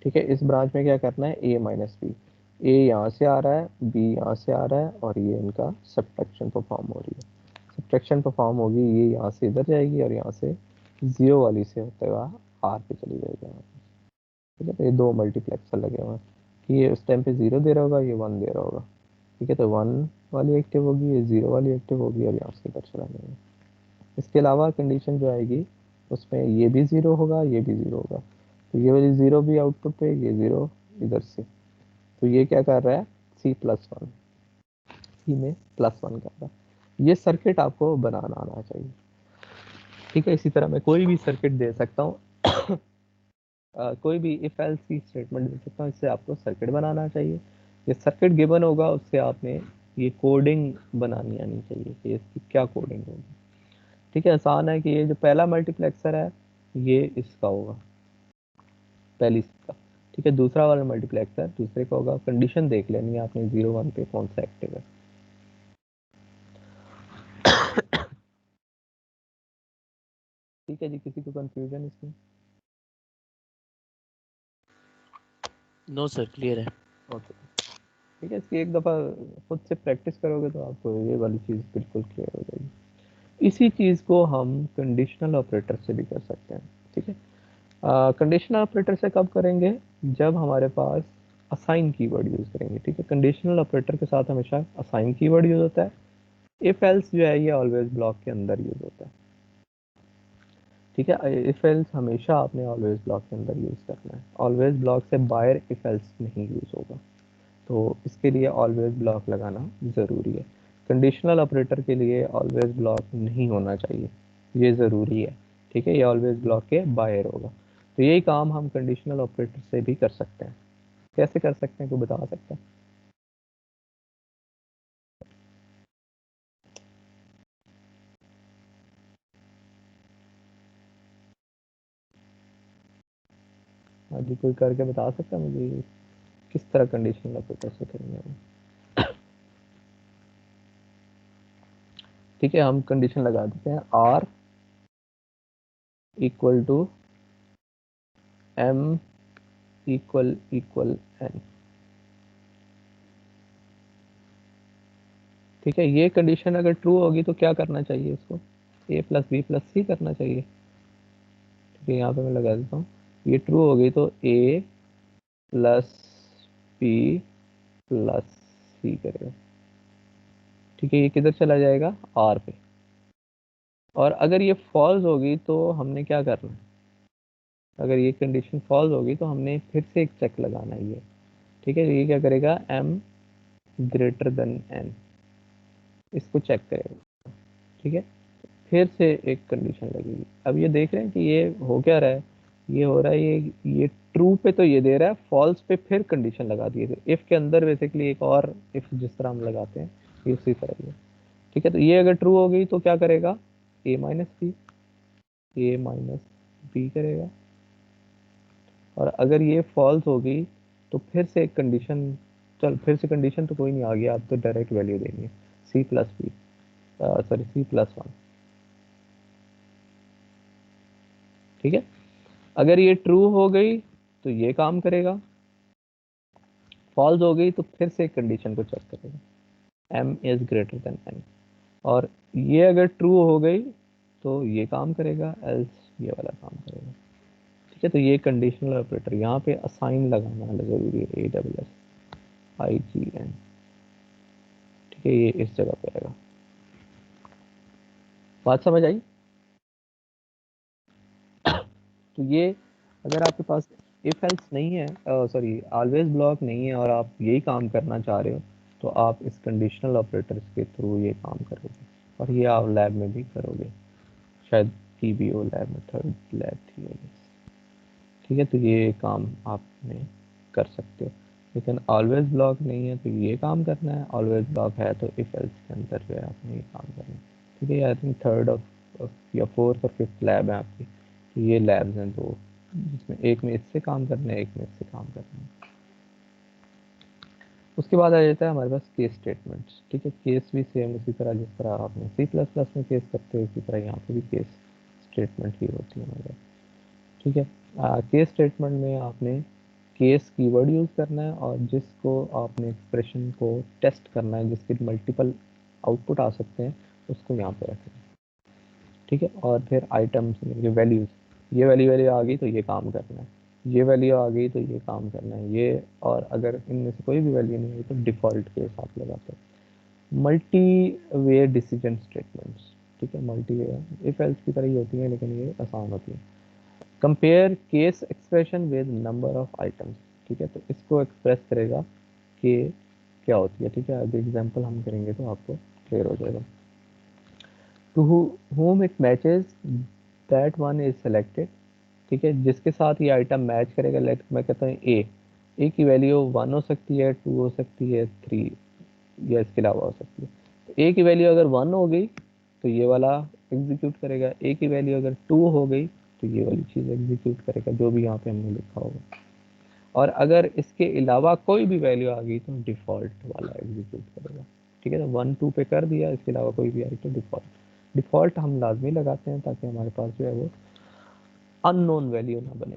ठीक है। इस ब्रांच में क्या करना है, ए माइनस बी, ए यहाँ से आ रहा है, बी यहाँ से आ रहा है, और ये इनका सब्ट्रैक्शन परफॉर्म हो रही है। सब्ट्रैक्शन परफॉर्म होगी, ये यहाँ से इधर जाएगी और यहाँ से जीरो वाली से होते हुआ आर पे चली जाएगी यहाँ पे, ठीक है। तो ये दो मल्टीप्लेक्सर लगे हुए हैं कि ये उस टाइम पे जीरो दे रहा होगा, ये वन दे रहा होगा, ठीक है। तो वन वाली एक्टिव होगी, ये जीरो वाली एक्टिव होगी, और यहाँ से इधर चला जाएगा। इसके अलावा कंडीशन जो आएगी उसमें ये भी ज़ीरो होगा, ये भी ज़ीरो होगा, तो ये वाली ज़ीरो भी आउटपुट पे, ये ज़ीरो इधर से, तो ये क्या कर रहा है, सी प्लस वन, सी में प्लस वन कर रहा है। ये सर्किट आपको बनाना आना चाहिए, ठीक है। इसी तरह मैं कोई भी सर्किट दे सकता हूँ, कोई भी इफ एल्स की स्टेटमेंट दे सकता हूँ, इससे आपको सर्किट बनाना चाहिए। ये सर्किट गिवन होगा, उससे आपने ये कोडिंग बनानी आनी चाहिए कि इसकी क्या कोडिंग होगी, ठीक है। आसान है कि ये जो पहला मल्टीप्लेक्सर है ये इसका होगा, पहली इसका, ठीक है। दूसरा वाला मल्टीप्लेक्सर दूसरे का होगा, कंडीशन देख लेनी है आपने जीरो वन पे कौन सा एक्टिव है। ठीक है जी, किसी को कंफ्यूजन इसमें? नो सर, क्लियर है। ओके, ठीक है। इसकी एक दफ़ा खुद से प्रैक्टिस करोगे तो आपको ये वाली चीज़ बिल्कुल क्लियर हो जाएगी। इसी चीज़ को हम कंडीशनल ऑपरेटर से भी कर सकते हैं, ठीक है। कंडीशनल ऑपरेटर से कब करेंगे, जब हमारे पास असाइन कीवर्ड यूज़ करेंगे, ठीक है। कंडीशनल ऑपरेटर के साथ हमेशा असाइन कीवर्ड यूज़ होता है। इफ एल्स जो है ये ऑलवेज ब्लॉक के अंदर यूज़ होता है, ठीक है। इफ एल्स हमेशा आपने ऑलवेज ब्लॉक के अंदर यूज़ करना है, ऑलवेज ब्लॉक से बाहर इफ एल्स नहीं यूज़ होगा, तो इसके लिए ऑलवेज ब्लॉक लगाना ज़रूरी है। कंडीशनल ऑपरेटर के लिए ऑलवेज ब्लॉक नहीं होना चाहिए, ये ज़रूरी है, ठीक है, ये ऑलवेज ब्लॉक के बाहर होगा। तो यही काम हम कंडीशनल ऑपरेटर से भी कर सकते हैं। कैसे कर सकते हैं, कोई बता सकता है? अभी कोई करके बता सकता है मुझे किस तरह कंडीशनल ऑपरेटर से करेंगे हम? ठीक है, हम कंडीशन लगा देते हैं R equal to M equal equal N. ठीक है, ये कंडीशन अगर ट्रू होगी तो क्या करना चाहिए इसको? ए प्लस बी प्लस सी करना चाहिए। ठीक है, यहाँ पे मैं लगा देता हूँ, ये ट्रू होगी तो ए प्लस बी प्लस सी करेगा। ठीक है, ये किधर चला जाएगा? आर पे। और अगर ये फॉल्स होगी तो हमने क्या करना है? अगर ये कंडीशन फॉल्स होगी तो हमने फिर से एक चेक लगाना है ये। ठीक है, ये क्या करेगा? एम ग्रेटर देन एन, इसको चेक करेगा। ठीक है, फिर से एक कंडीशन लगेगी। अब ये देख रहे हैं कि ये हो क्या रहा है, ये हो रहा है ये ट्रू पे तो ये दे रहा है, फॉल्स पे फिर कंडीशन लगा दिए थे। इफ के अंदर बेसिकली एक और इफ जिस तरह हम लगाते हैं, ये उसी तरह ही है। ठीक है, तो ये अगर ट्रू हो गई तो क्या करेगा? ए माइनस बी, ए माइनस बी करेगा। और अगर ये फॉल्स हो गई तो फिर से एक कंडीशन, चल फिर से कंडीशन तो कोई नहीं आ गया, अब तो डायरेक्ट वैल्यू देनी है, C plus B, sorry C plus one. ठीक है, अगर ये ट्रू हो गई तो ये काम करेगा, फॉल्स हो गई तो फिर से एक कंडीशन को चेक करेगा, M is greater than N. और ये अगर ट्रू हो गई तो ये काम करेगा, एल्स ये वाला काम करेगा। ठीक है, तो ये कंडीशनल ऑपरेटर, यहाँ पे असाइन लगाना जरूरी है, A double S I G N. ठीक है, ये इस जगह पे आएगा। बात समझ आई? तो ये अगर आपके पास इफ एल्स नहीं है, सॉरी ऑलवेज ब्लॉक नहीं है, और आप यही काम करना चाह रहे हो, तो आप इस कंडीशनल ऑपरेटर्स के थ्रू ये काम करोगे, और ये आप लैब में भी करोगे, शायद पीबीओ लैब में, थर्ड लैब थी I guess। ठीक है, तो ये काम आपने कर सकते हो, लेकिन ऑलवेज ब्लॉक नहीं है तो ये काम करना है, ऑलवेज ब्लॉक है तो इफ एल्स के अंदर जो है आपने ये काम करना है। ठीक है, आई थिंक थर्ड या फोर्थ और फिफ्थ लैब है आपकी, तो ये लैब्स हैं दो, जिसमें एक में इससे काम करना है, एक में इससे काम करना है। उसके बाद आ जाता है हमारे पास केस स्टेटमेंट्स। ठीक है, केस भी सेम उसी तरह जिस तरह आपने सी प्लस प्लस में केस करते हो, उसी तरह यहाँ पे भी केस स्टेटमेंट ही होती है हमारे पास। ठीक है, केस स्टेटमेंट में आपने केस कीवर्ड यूज़ करना है, और जिसको आपने एक्सप्रेशन को टेस्ट करना है, जिसके मल्टीपल आउटपुट आ सकते हैं, उसको यहाँ पे रखना है। ठीक है, और फिर आइटम्स, ये वैल्यूज़, ये वैल्यू वैल्यू आ गई तो ये काम करना है, ये वैल्यू आ गई तो ये काम करना है, ये, और अगर इनमें से कोई भी वैल्यू नहीं आई तो डिफ़ॉल्ट केस आप लगाते हैं। मल्टी वे डिसीजन स्टेटमेंट्स। ठीक है, मल्टी वे इफ एल्स की तरह ही होती हैं, लेकिन ये आसान होती है। Compare case expression with number of items. ठीक है, तो इसको एक्सप्रेस करेगा कि क्या होती है। ठीक है, अब एग्जांपल हम करेंगे तो आपको क्लियर हो जाएगा। To whom it matches that one is selected। ठीक है, जिसके साथ ये आइटम मैच करेगा, लाइक मैं कहता हूँ ए की वैल्यू 1 हो सकती है, 2 हो सकती है, 3 या इसके अलावा हो सकती है। तो ए की वैल्यू अगर 1 हो गई तो ये वाला एग्जीक्यूट करेगा, ए की वैल्यू अगर 2 हो गई तो ये वाली चीज़ एग्जीक्यूट करेगा, जो भी यहाँ पे हमने लिखा होगा। और अगर इसके अलावा कोई भी वैल्यू आ गई तो डिफ़ॉल्ट वाला एग्जीक्यूट करेगा। ठीक है, तो 1 2 पे कर दिया, इसके अलावा कोई भी आई तो डिफ़ॉल्ट। डिफ़ॉल्ट हम लाजमी लगाते हैं ताकि हमारे पास जो है वो अननोन वैल्यू ना बने।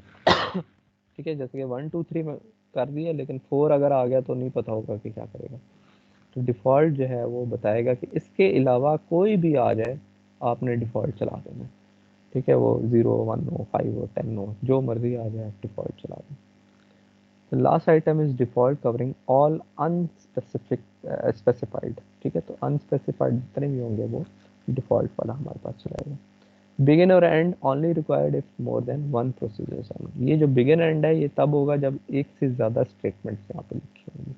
ठीक है, जैसे कि 1 2 3 में कर दिया, लेकिन 4 अगर आ गया तो नहीं पता होगा कि क्या करेगा। तो डिफ़ॉल्ट जो है वो बताएगा कि इसके अलावा कोई भी आ जाए, आपने डिफ़ॉल्ट चला देना। ठीक है, वो 0 1 हो, 5 हो, 10 हो, जो मर्जी आ जाए डिफ़ॉल्ट चला दें। The last item is default covering all unspecific specified। ठीक है, तो अनस्पेसिफाइड जितने भी होंगे वो डिफॉल्ट वाला हमारे पास चलाएगा। बिगिन और and only required if more than one procedure. ये जो बिगिन एंड है ये तब होगा जब एक से ज़्यादा स्टेटमेंट्स यहाँ पे लिखी होंगी,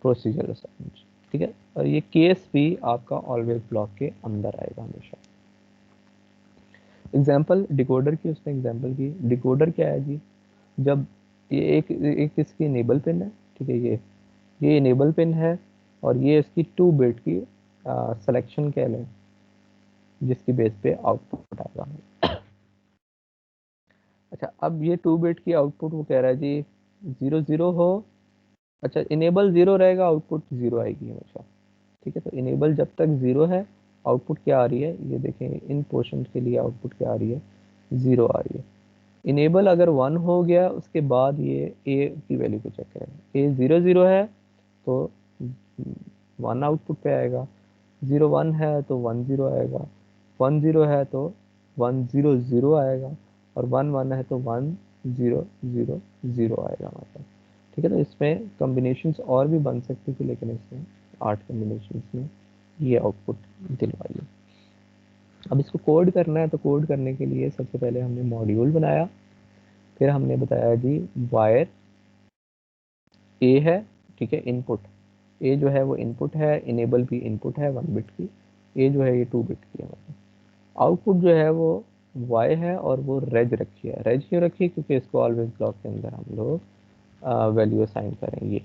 प्रोसीजर असाइनमेंट। ठीक है। और ये केस भी आपका ऑलवेज ब्लॉक के अंदर आएगा हमेशा। एग्जाम्पल डिकोडर की उसने एग्जाम्पल की, डिकोडर क्या है जी, जब ये एक इसकी इनेबल पिन है, ठीक है, ये इनेबल पिन है और ये इसकी 2 बिट की सिलेक्शन कह लें, जिसकी बेस पे आउटपुट आएगा। अच्छा, अब ये 2 बिट की आउटपुट वो कह रहा है जी 0 0 हो, अच्छा इनेबल 0 रहेगा, आउटपुट 0 आएगी हमेशा। ठीक है, तो इनेबल जब तक 0 है, आउटपुट क्या आ रही है, ये देखें इन पोर्शन के लिए आउटपुट क्या आ रही है, 0 आ रही है। इनेबल अगर 1 हो गया, उसके बाद ये ए की वैल्यू को चेक करेगा, ए 0 0 है तो 1 आउटपुट पे आएगा, 0 1 है तो 1 0 आएगा, 1 0 है तो 1 0 0 आएगा, और 1 1 है तो 1 0 0 0 आएगा मतलब। ठीक है, तो इसमें कॉम्बिनेशंस और भी बन सकती थी, लेकिन इसमें 8 कॉम्बिनेशंस में ये आउटपुट दिलवाई है। अब इसको कोड करना है, तो कोड करने के लिए सबसे पहले हमने मॉड्यूल बनाया, फिर हमने बताया जी वायर ए है, ठीक है, इनपुट ए जो है वो इनपुट है, इनेबल भी इनपुट है 1 बिट की, ए जो है ये 2 बिट की है मतलब। आउटपुट जो है वो वाई है और वो रेज रखी है। रेज क्यों रखी है, क्योंकि इसको ऑलवेज ब्लॉक के अंदर हम लोग वैल्यू असाइन करेंगे।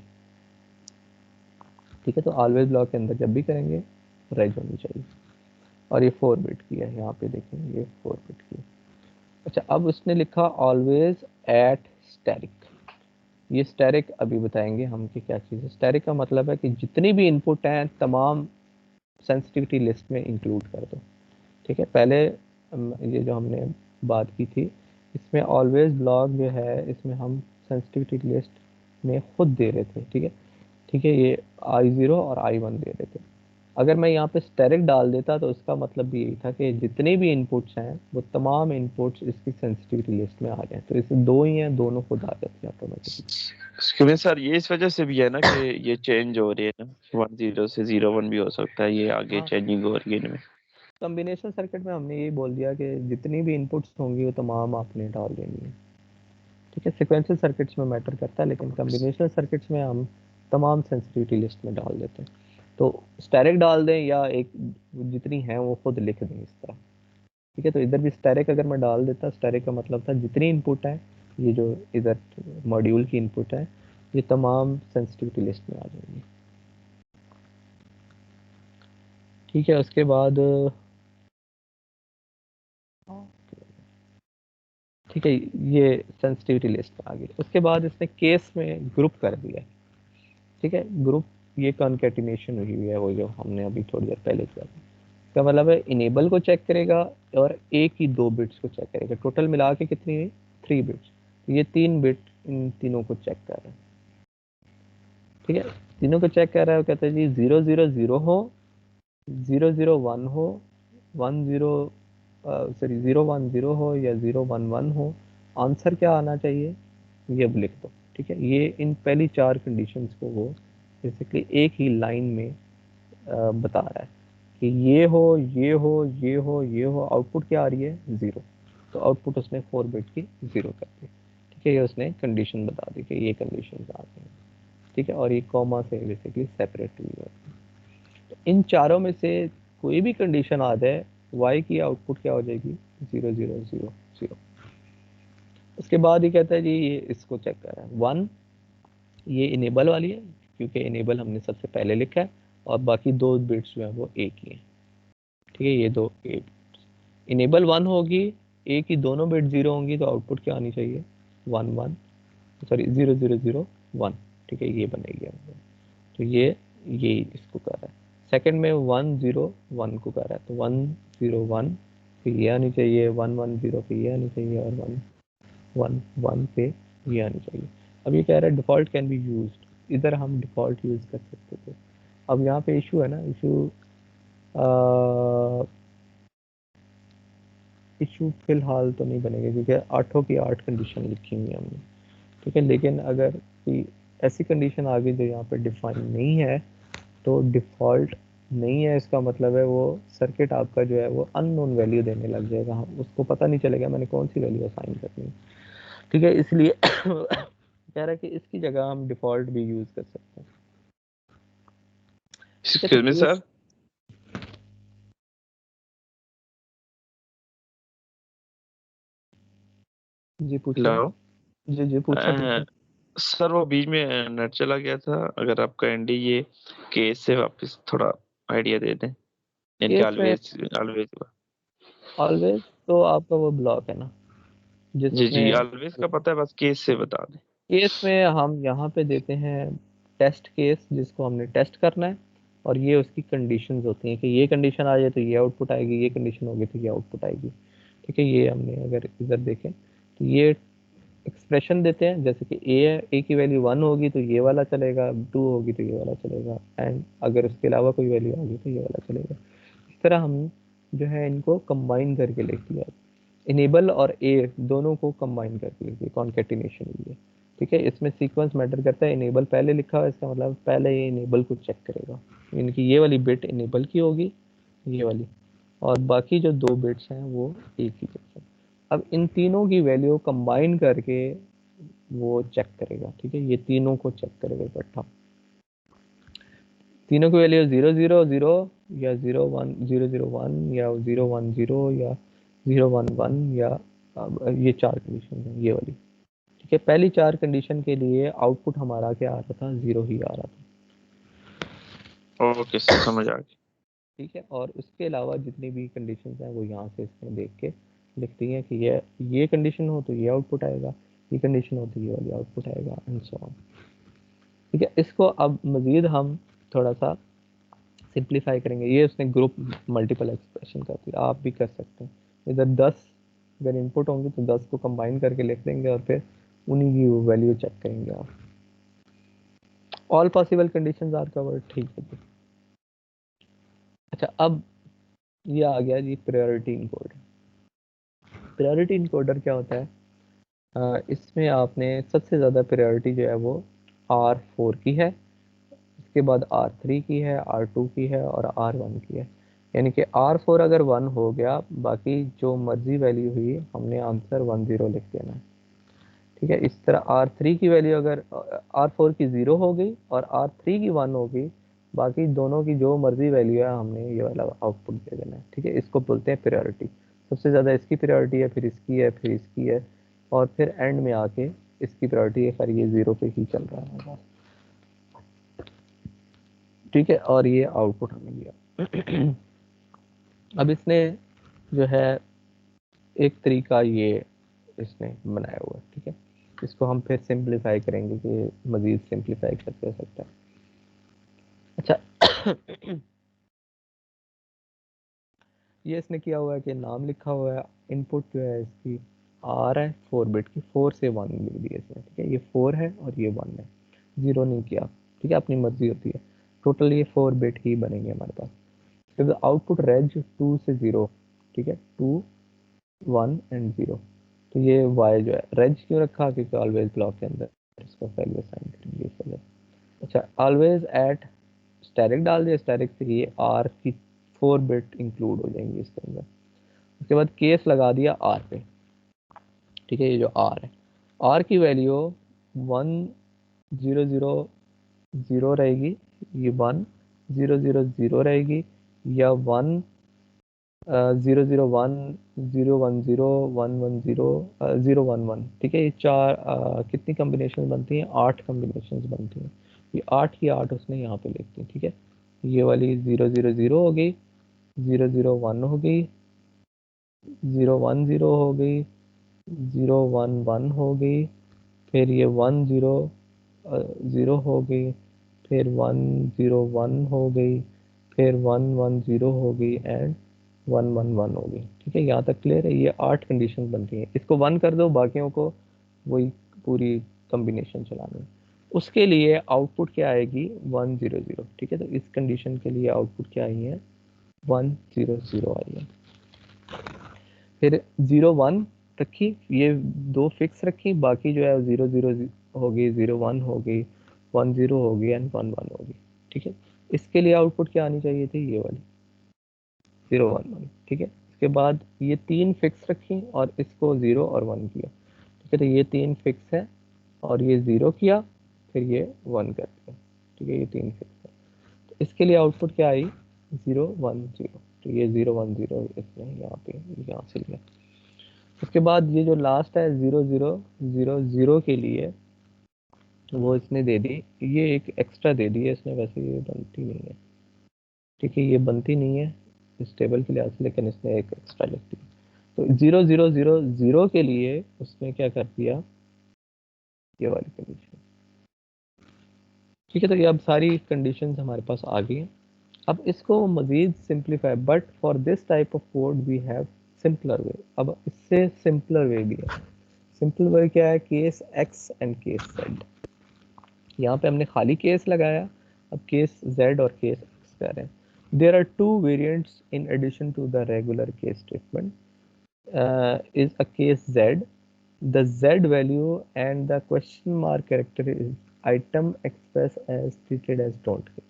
ठीक है, तो ऑलवेज ब्लॉक के अंदर जब भी करेंगे रेज होनी चाहिए, और ये 4 बिट की है, यहाँ पे देखेंगे ये 4 बिट की। अच्छा, अब उसने लिखा ऑलवेज एट स्टैटिक। ये स्टैटिक अभी बताएंगे हम कि क्या चीज़ है। स्टैटिक का मतलब है कि जितनी भी इनपुट हैं तमाम सेंसिटिविटी लिस्ट में इंक्लूड कर दो। ठीक है, पहले ये जो हमने बात की थी, इसमें ऑलवेज ब्लॉक जो है, इसमें हम सेंसिटिविटी लिस्ट में खुद दे रहे थे। ठीक है, ठीक है, ये I0 और I1 दे रहे थे। अगर मैं यहाँ पे स्टेरिक डाल देता तो उसका मतलब भी यही था कि जितने भी इनपुट्स हैं वो तमाम इनपुट्स इसकी सेंसिटिविटी लिस्ट में आ जाए। तो इसमें 2 ही हैं, दोनों खुद आ जाती है ऑटोमेटिकली। क्योंकि सर ये इस वजह से भी है ना कि ये चेंज हो रही है ना, 10 से 01 भी हो सकता है, ये आगे हाँ, चेंजिंग हो रही है इनमें। कॉम्बिनेशन सर्किट में हमने यही बोल दिया कि जितनी भी इनपुट्स होंगी वो तमाम आपने डाल देनी है। ठीक है, सिक्वेंशियल सर्किट्स में मैटर करता है, लेकिन कॉम्बिनेशनल सर्किट्स में हम तमाम सेंसिटिविटी लिस्ट में डाल देते हैं। तो स्टैरिक डाल दें या एक जितनी है वो खुद लिख दें इस तरह। ठीक है, तो इधर भी स्टैरिक अगर मैं डाल देता, स्टैरिक का मतलब था जितनी इनपुट है, ये जो इधर मॉड्यूल की इनपुट है, ये तमाम सेंसिटिविटी लिस्ट में आ जाएंगी। ठीक है, उसके बाद ठीक है, ये सेंसिटिविटी लिस्ट में आ गई। उसके बाद इसने केस में ग्रुप कर दिया। ठीक है, ग्रुप, ये कॉन्केटिनेशन हुई है, वो जो हमने अभी थोड़ी देर पहले किया था। इसका मतलब है इनेबल को चेक करेगा और ए की 2 बिट्स को चेक करेगा। टोटल मिला के कितनी हुई, 3 बिट्स। तो ये 3 बिट इन तीनों को चेक कर रहा है। ठीक है, तीनों को चेक कर रहा है। वो कहता है जी 0 0 0 हो, 0 0 1 हो, 1 0 सॉरी 0 1 0 हो, या 0 1 1 हो। आंसर क्या आना चाहिए ये अब लिख दो। ठीक है, ये इन पहली 4 कंडीशंस को वो बेसिकली एक ही लाइन में बता रहा है कि ये हो, ये हो, ये हो, ये हो। आउटपुट क्या आ रही है, 0। तो आउटपुट उसने 4 बिट की 0 कर दी। ठीक है, ये उसने कंडीशन बता दी कि ये कंडीशन आ गई। ठीक है, और ये कॉमा से बेसिकली सेपरेट हुई है। तो इन चारों में से कोई भी कंडीशन आ जाए, y की आउटपुट क्या हो जाएगी, 0 0 0 0। उसके बाद ही कहता है जी ये इसको चेक कर रहा है 1, ये इनेबल वाली है, क्योंकि इनेबल हमने सबसे पहले लिखा है, और बाकी 2 बिट्स जो है वो ए की हैं। ठीक है, ये 2 ए। इनेबल 1 होगी, ए की दोनों बिट 0 होंगी, तो आउटपुट क्या आनी चाहिए, 1 1, सॉरी 0 0 0 1। ठीक है, ये बनेगी। तो ये इसको कर रहा है। सेकंड में 1 0 1 को कर रहा है, तो 1 0 1 पे ये आनी चाहिए, 1 1 0 पे ये आनी चाहिए, और 1 1 1 पे ये आनी चाहिए। अब ये कह रहा है डिफ़ॉल्ट कैन बी यूज्ड, इधर हम डिफ़ॉल्ट यूज़ कर सकते थे। अब यहाँ पे इशू है ना, इशू फिलहाल तो नहीं बनेगा, क्योंकि 8 की 8 कंडीशन लिखी हुई है हमने। ठीक है, लेकिन अगर कोई ऐसी कंडीशन आ गई जो यहाँ पे डिफाइन नहीं है, तो डिफ़ॉल्ट नहीं है, इसका मतलब है वो सर्किट आपका जो है वो अननोन वैल्यू देने लग जाएगा। हम उसको पता नहीं चलेगा मैंने कौन सी वैल्यू असाइन करनी है। ठीक है, इसलिए कह रहा है कि इसकी जगह हम डिफ़ॉल्ट भी यूज़ कर सकते हैं। ठीक है। तो एक्सक्यूज मी सर। जी पूछिए। हेलो। जी जी पूछे पूछे। सर वो बीच में नेट चला गया था, अगर आपका एंडी ये केस से वापस थोड़ा आइडिया दे दें, यानी कि केस में ऑलवेज ऑलवेज। ऑलवेज तो आपका वो ब्लॉक है ना, जी जी, जिसमें ऑलवेज का पता है, बस केस से बता दें। केस में हम यहाँ पे देते हैं टेस्ट केस, जिसको हमने टेस्ट करना है, और ये उसकी कंडीशंस होती हैं कि ये कंडीशन आ जाए तो ये आउटपुट आएगी, ये कंडीशन होगी तो ये आउटपुट आएगी। ठीक है, ये हमने अगर इधर देखें तो ये एक्सप्रेशन देते हैं, जैसे कि ए है, ए की वैल्यू 1 होगी तो ये वाला चलेगा, 2 होगी तो ये वाला चलेगा, एंड अगर उसके अलावा कोई वैल्यू आ गई तो ये वाला चलेगा। इस तरह हम जो है इनको कंबाइन करके लिख दिया। इनेबल और ए दोनों को कंबाइन करके लिख दिया, कॉन्केटिनेशन ये। ठीक है, इसमें सीक्वेंस मैटर करता है। इनेबल पहले लिखा हुआ है, इसका मतलब पहले ये इनेबल को चेक करेगा, यानी कि ये वाली बिट इनेबल की होगी, ये वाली, और बाकी जो 2 बिट्स हैं वो एक ही बिट्स हैं। अब इन तीनों की वैल्यू कंबाइन करके वो चेक करेगा। ठीक है, ये तीनों को चेक करेगा इकट्ठा। तीनों की वैल्यू 0 0 0 या 0 1 0 0 1 या 0 1 0 या 0 1 1 या ये 4 कंडीशन है ये वाली। ठीक है, पहली 4 कंडीशन के लिए आउटपुट हमारा क्या आ रहा था, 0 ही आ रहा था। ओके सर, समझ आ गया। ठीक है, और उसके अलावा जितनी भी कंडीशन हैं वो यहाँ से इसमें देख के लिखती हैं कि ये कंडीशन हो तो ये आउटपुट आएगा, ये कंडीशन हो तो ये वाली आउटपुट आएगा, एंड सो ऑन। ठीक है, इसको अब मजीद हम थोड़ा सा सिंप्लीफाई करेंगे। ये उसने ग्रुप मल्टीपल एक्सप्रेशन कर दिया, आप भी कर सकते हैं। इधर 10 अगर इनपुट होंगे तो 10 को कंबाइन करके लिख देंगे और फिर उन्हीं की वैल्यू चेक करेंगे आप। All possible conditions are covered. ठीक है जी। अच्छा, अब ये आ गया जी प्रायोरिटी इनकोडर। प्रायोरिटी इनकोडर क्या होता है? इसमें आपने सबसे ज़्यादा प्रायोरिटी जो है वो R4 की है, इसके बाद R3 की है, R2 की है और R1 की है। यानी कि R4 अगर 1 हो गया, बाकी जो मर्जी वैल्यू हुई हमने आंसर 1 0 लिख देना है। ठीक है, इस तरह R3 की वैल्यू अगर R4 की 0 हो गई और R3 की 1 हो गई, बाकी दोनों की जो मर्जी वैल्यू है हमने ये वाला आउटपुट दे देना है। ठीक है, इसको बोलते हैं प्रायोरिटी। सबसे ज़्यादा इसकी प्रायोरिटी है, फिर इसकी है, फिर इसकी है, और फिर एंड में आके इसकी प्रायोरिटी है, खैर ये 0 पे ही चल रहा है। ठीक है, और ये आउटपुट हमें दिया। अब इसने जो है एक तरीका ये इसने बनाया हुआ है। ठीक है, इसको हम फिर सिंप्लीफाई करेंगे कि मजीद सिंप्लीफाई कैसे हो सकता है। अच्छा, ये इसने किया हुआ है कि नाम लिखा हुआ है, इनपुट जो है इसकी आर है 4 बिट की, 4 से 1 लिख दिया इसने। ठीक है, ये 4 है और ये 1 है, 0 नहीं किया। ठीक है, अपनी मर्जी होती है। टोटल ये 4 बिट ही बनेंगे हमारे पास। तो आउटपुट रेंज 2 से 0। ठीक है, 2 1 एंड 0। तो ये वाई जो है रेंज क्यों रखा, क्योंकि ऑलवेज ब्लॉक के अंदर इसको वैल्यू असाइन करेंगे इस वजह से। अच्छा, ऑलवेज एट स्टैटिक डाल दिया, स्टैटिक से ये आर की 4 बिट इंक्लूड हो जाएंगी इसके अंदर। उसके बाद केस लगा दिया आर पे। ठीक है, ये जो आर है, आर की वैल्यू 1 0 0 0 रहेगी, ये 1 0 0 0 रहेगी, या 1 0 0 1 0 1 0 1 1 0 0 1 1। ठीक है, ये चार कितनी कम्बिनेशन बनती हैं, 8 कम्बिनेशन बनती हैं। ये 8 की 8 उसने यहाँ पे लिख दी। ठीक है, ये वाली 0 0 0 हो गई, 0 0 1 हो गई, 0 1 0 हो गई, 0 1 1 हो गई, फिर ये 1 0 0 हो गई, फिर 1 0 1 हो गई, फिर 1 1 0 हो गई, एंड 1 1 1 हो गई। ठीक है, यहाँ तक क्लियर है? ये 8 कंडीशन बनती हैं। इसको 1 कर दो, बाकियों को वही पूरी कॉम्बिनेशन चलानी है। उसके लिए आउटपुट क्या आएगी, 1 0 0। ठीक है, तो इस कंडीशन के लिए आउटपुट क्या आई है, 1 0 0 आई है। फिर 0 1 रखी, ये 2 फिक्स रखी, बाकी जो है 0 0 हो गई, 0 1 हो गई, 1 0 हो गई, एंड 1 1 हो गई। ठीक है, इसके लिए आउटपुट क्या आनी चाहिए थी, ये वाली 0 1 1। ठीक है, इसके बाद ये 3 फिक्स रखी और इसको 0 और 1 किया। ठीक है, तो ये 3 फिक्स है और ये 0 किया, फिर ये 1 कर दिया। ठीक है, ये 3 फिक्स है। इसके लिए आउटपुट क्या आई 0 1 0, तो ये 0 1 0 इसने यहाँ पे यहाँ से लिया। उसके बाद ये जो लास्ट है 0 0 0 0 के लिए वो इसने दे दी, ये एक एक्स्ट्रा दे दी है इसने, वैसे ये बनती नहीं है, ठीक है ये बनती नहीं है इस टेबल के लिहाज से, लेकिन इसने एक एक्स्ट्रा लिख दी। तो 0 0 0 0 के लिए उसने क्या कर दिया, ये वाली कंडीशन, ठीक है। तो ये अब सारी कंडीशंस हमारे पास आ गई हैं। अब इसको मजीद simplify, but for this type of code we have simpler way. अब इससे सिंपलर वे भी है। सिंपल वे क्या है, case X and case Z. यहाँ पे हमने खाली केस लगाया, अब केस जेड और केस एक्स कर रहे हैं। There are two variants in addition to the regular case statement is a case z. The z value and the question mark character is item expressed as treated as don't care,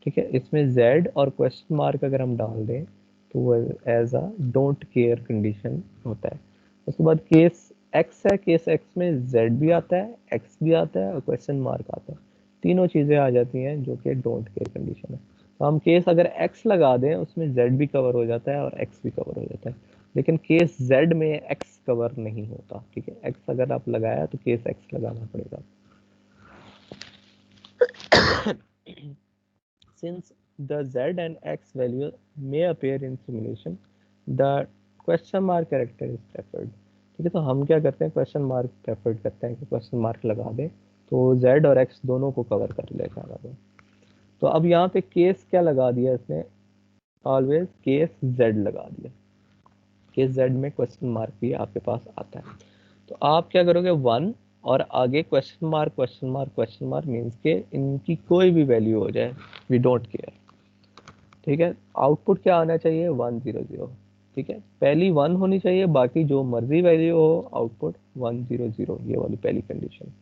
ठीक है। इसमें z और question mark अगर हम डाल दें तो वो as a don't care condition होता है। उसके बाद केस x है, केस x में z भी आता है, x भी आता है और क्वेश्चन मार्क आता है, तीनों चीज़ें आ जाती हैं जो कि डोंट केयर कंडीशन है। तो हम केस अगर x लगा दें उसमें z भी कवर हो जाता है और x भी कवर हो जाता है, लेकिन केस z में x कवर नहीं होता, ठीक है। x अगर आप लगाया तो केस x लगाना पड़ेगा। Since the z and x value may appear in simulation, the question mark character is preferred, ठीक है। तो हम क्या करते हैं, क्वेश्चन मार्क प्रेफर्ड करते हैं कि क्वेश्चन मार्क लगा दें तो z और x दोनों को कवर कर लेगा हमारा। तो अब यहाँ पे केस क्या लगा दिया इसने, ऑलवेज केस z लगा दिया। केस z में क्वेश्चन मार्क भी आपके पास आता है। तो आप क्या करोगे, 1 और आगे question mark question mark question mark means के इनकी कोई भी वैल्यू हो जाए वी डोंट केयर, ठीक है। आउटपुट क्या आना चाहिए 1 0 0, ठीक है। पहली 1 होनी चाहिए, बाकी जो मर्जी वैल्यू हो आउटपुट 1 0 0, ये वाली पहली कंडीशन,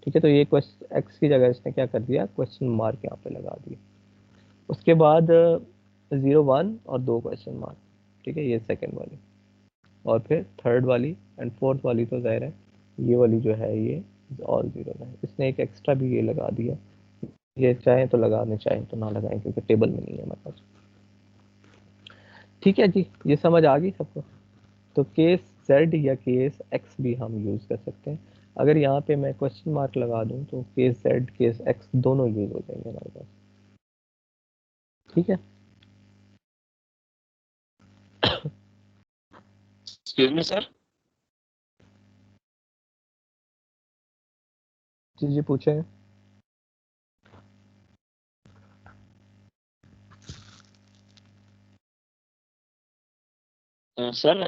ठीक है। तो ये क्वेश्चन एक्स की जगह इसने क्या कर दिया, क्वेश्चन मार्क यहाँ पे लगा दिया। उसके बाद 0 1 और 2 क्वेश्चन मार्क, ठीक है, ये सेकेंड वाली, और फिर थर्ड वाली एंड फोर्थ वाली तो जाहिर है ये वाली जो है ये ऑल जीरो है। इसने एक एक्स्ट्रा भी ये लगा दिया, ये चाहे तो लगाने चाहे तो ना लगाएं क्योंकि टेबल में नहीं है हमारे पास, ठीक है जी। ये समझ आ गई सबको। तो केस z या केस x भी हम यूज़ कर सकते हैं। अगर यहाँ पे मैं क्वेश्चन मार्क लगा दूँ तो केस z केस x दोनों यूज़ हो जाएंगे हमारे पास, ठीक है। Excuse me sir. जी जी पूछें। सर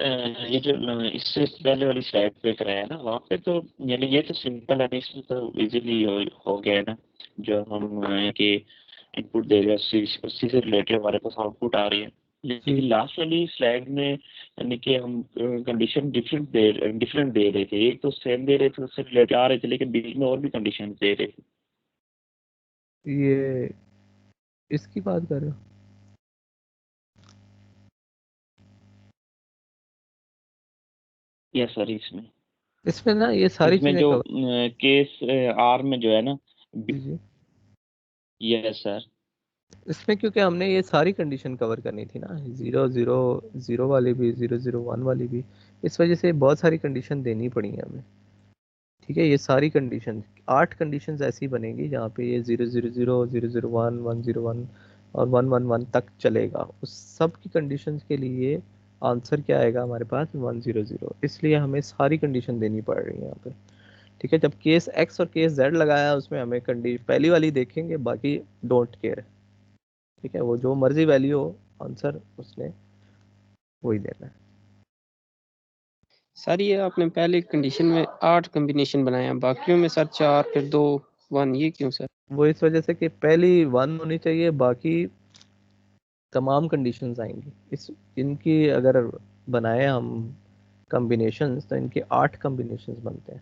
ये जो इससे पहले वाली स्लाइड पे कराया है ना, वहाँ पे तो यानी ये तो सिंपल है, इसमें तो इजीली हो गया है ना। जो हम कि इनपुट दे रहे हैं उसी से रिलेटेड हमारे पास आउटपुट आ रही है। लेकिन लास्ट वाली स्लाइड में यानी कि हम कंडीशन डिफरेंट दे रहे थे, एक तो सेम दे रहे थे उससे रिलेटेड आ रहे थे, लेकिन बीच में और भी कंडीशन दे रहे थे। ये इसकी बात कर रहे हो? Yes sir. इसमें ना ये सारी इसमें चीजें जो कवर। केस आर में जो है ना। जी जी। Yes sir. इसमें क्योंकि हमने ये सारी कंडीशन कवर करनी थी ना, 0 0 0 वाली भी 0 0 1 वाली भी, इस वजह से बहुत सारी कंडीशन देनी पड़ी है हमें, ठीक है। ये सारी कंडीशन 8 कंडीशंस ऐसी बनेगी जहाँ पे ये 0 0 0 0 0 1 1 0 1 और 1 1 1 तक चलेगा। उस सब की कंडीशंस के लिए आंसर क्या आएगा हमारे पास 1 0 0, इसलिए हमें सारी कंडीशन देनी पड़ रही है यहाँ पे, ठीक है। जब केस एक्स और केस जेड लगाया उसमें हमें कंडीशन पहली वाली देखेंगे, बाकी डोंट केयर, ठीक है। वो जो मर्जी वैल्यू हो आंसर उसने वही देना है। सर ये आपने पहले कंडीशन में 8 कॉम्बिनेशन बनाया, बाकियों में सर 4 फिर 2 1, ये क्यों सर? वो इस वजह से कि पहली 1 होनी चाहिए, बाकी तमाम कंडीशंस आएंगी। इस इनकी अगर बनाए हम कॉम्बिनेशंस तो इनके 8 कॉम्बिनेशंस बनते हैं,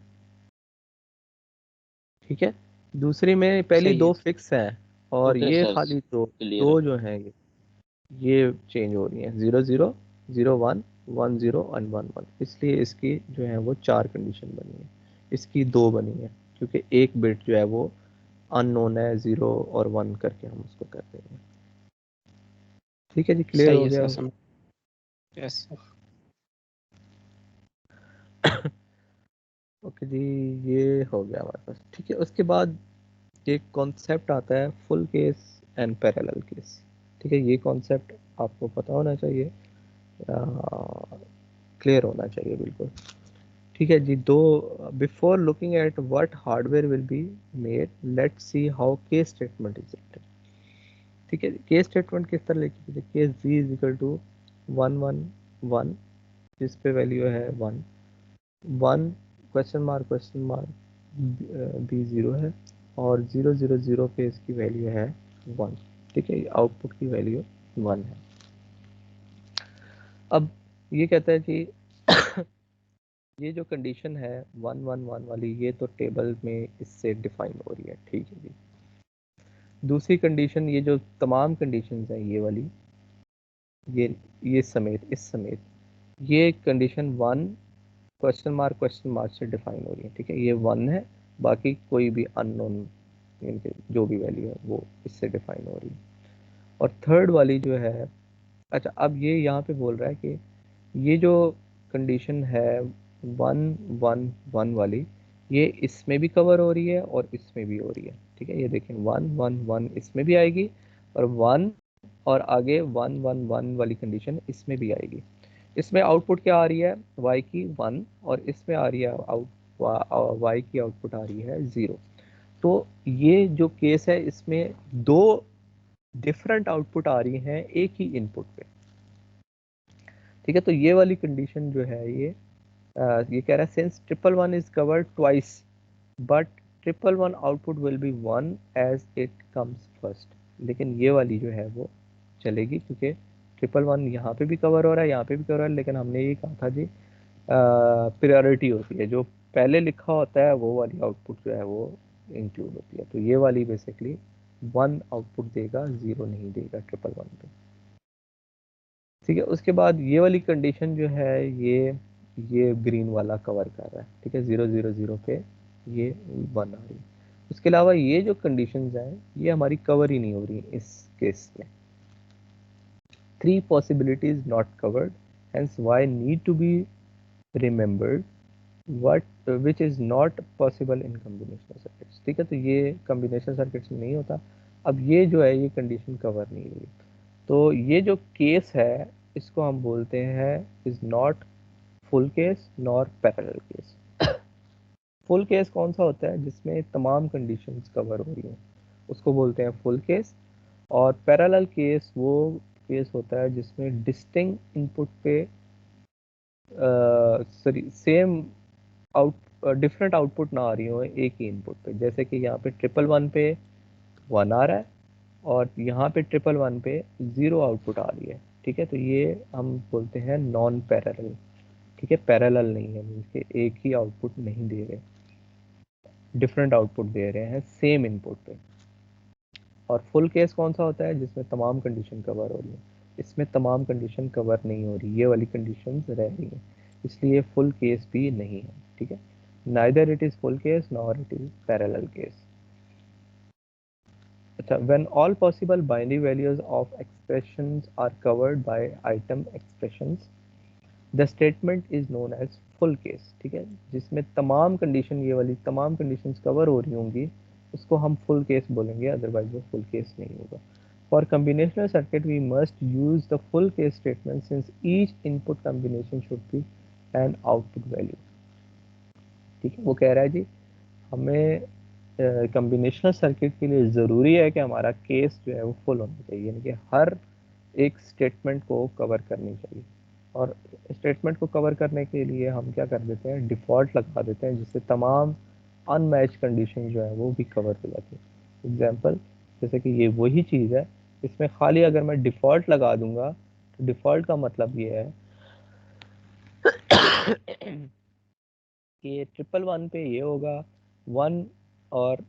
ठीक है। दूसरी में पहली सही 2 है। फिक्स हैं और ओके ये सर, खाली क्लियर दो है। जो हैं ये चेंज हो रही हैं, 0 0 0 1 1 0 और 1 1, इसलिए इसकी जो है वो 4 कंडीशन बनी है, इसकी 2 बनी है क्योंकि एक बिट जो है वो अननोन है 0 और 1 करके हम उसको कर देंगे। ठीक है जी, क्लियर सही हो है गया? सर, समझ। Yes sir. ओके जी, ये हो गया हमारे पास। ठीक है, उसके बाद एक कॉन्सेप्ट आता है full case and parallel case. ठीक है, ये कॉन्सेप्ट आपको पता होना चाहिए, क्लियर होना चाहिए बिल्कुल। ठीक है जी, दो before looking at what hardware will be made, let's see how case statement is written. ठीक है, केस स्टेटमेंट किस तरह लिखी थी? Case G is equal to 1 1 1, जिस पे वैल्यू है 1 1 क्वेश्चन मार्क बी 0 है, और 0 0 0 पे इसकी वैल्यू है 1। ठीक है, आउटपुट की वैल्यू 1 है। अब ये कहता है कि ये जो कंडीशन है 1 1 1 वाली, ये तो टेबल में इससे डिफाइन हो रही है। ठीक है जी, दूसरी कंडीशन, ये जो तमाम कंडीशंस हैं ये वाली, ये समेत, इस समेत, ये कंडीशन 1 क्वेश्चन मार्क से डिफाइन हो रही है। ठीक है, ये 1 है, बाकी कोई भी अननोन इनके जो भी वैल्यू है वो इससे डिफाइन हो रही है। और थर्ड वाली जो है, अच्छा अब ये यहाँ पे बोल रहा है कि ये जो कंडीशन है 1 1 1 वाली, ये इसमें भी कवर हो रही है और इसमें भी हो रही है। ठीक है, ये देखें 1 1 1 इसमें भी आएगी, और 1 और आगे 1 1 1 वाली कंडीशन इसमें भी आएगी। इसमें आउटपुट क्या आ रही है? y की 1, और इसमें आ रही है y की आउटपुट आ रही है 0। तो ये जो केस है, इसमें दो डिफरेंट आउटपुट आ रही हैं एक ही इनपुट पे। ठीक है, तो ये वाली कंडीशन जो है, ये कह रहा है since 1 1 is covered twice but 1 1 output will be 1 as it comes first. लेकिन ये वाली जो है वो चलेगी, क्योंकि 1 1 यहाँ पे भी कवर हो रहा है, यहाँ पे भी कवर हो रहा है, लेकिन हमने ये कहा था जी प्रायोरिटी होती है, जो पहले लिखा होता है वो वाली आउटपुट जो है वो इंक्लूड होती है। तो ये वाली बेसिकली 1 आउटपुट देगा, 0 नहीं देगा 1 1 पे। ठीक है, उसके बाद ये वाली कंडीशन जो है, ये ग्रीन वाला कवर कर रहा है। ठीक है, 0 0 0 पे ये 1 आ रही है। उसके अलावा ये जो कंडीशंस हैं, ये हमारी कवर ही नहीं हो रही इस केस में। 3 possibilities not covered, hence y need to be remembered, which is not possible in combinational circuits। ठीक है, तो ये combinational circuits में नहीं होता। अब ये जो है, ये कंडीशन कवर नहीं हुई, तो ये जो केस है इसको हम बोलते हैं is not full case nor parallel case. Full case कौन सा होता है? जिसमें तमाम कंडीशंस कवर हो रही हो, उसको बोलते हैं फुल केस। और पैरेलल केस वो केस होता है जिसमें डिस्टिंक्ट इनपुट पे sorry same out different output ना आ रही हो एक ही इनपुट पे। जैसे कि यहाँ पे 1 1 1 पे 1 आ रहा है, और यहाँ पे 1 1 1 पे 0 आउटपुट आ रही है। ठीक है, तो ये हम बोलते हैं नॉन पैरेलल। ठीक है, पैरेलल नहीं है, मीन्स के एक ही आउटपुट नहीं दे रहे, डिफरेंट आउटपुट दे रहे हैं सेम इनपुट पे। और फुल केस कौन सा होता है? जिसमें तमाम कंडीशन कवर हो रही है। इसमें तमाम कंडीशन कवर नहीं हो रही, ये वाली कंडीशंस रह रही हैं, इसलिए फुल केस भी नहीं है। ठीक है, neither it is full case nor it is parallel case. अच्छा, when all possible binary values of expressions are covered by item expressions, the statement is known as full case। ठीक है, जिसमें तमाम कंडीशन, ये वाली तमाम कंडीशंस कवर हो रही होंगी, उसको हम फुल केस बोलेंगे, अदरवाइज वो फुल केस नहीं होगा। For combinational circuit we must use the full case statement since each input combination should be an output value। ठीक है, वो कह रहा है जी हमें कम्बिनेशनल सर्किट के लिए ज़रूरी है कि हमारा केस जो है वो फुल होना चाहिए, यानी कि हर एक स्टेटमेंट को कवर करनी चाहिए। और स्टेटमेंट को कवर करने के लिए हम क्या कर देते हैं, डिफ़ॉल्ट लगा देते हैं, जिससे तमाम अनमैच कंडीशन जो है वो भी कवर हो जाती है। एग्जांपल, जैसे कि ये वही चीज़ है, इसमें खाली अगर मैं डिफ़ॉल्ट लगा दूंगा, तो डिफ़ॉल्ट का मतलब ये है कि 1 1 1 पे ये होगा 1, और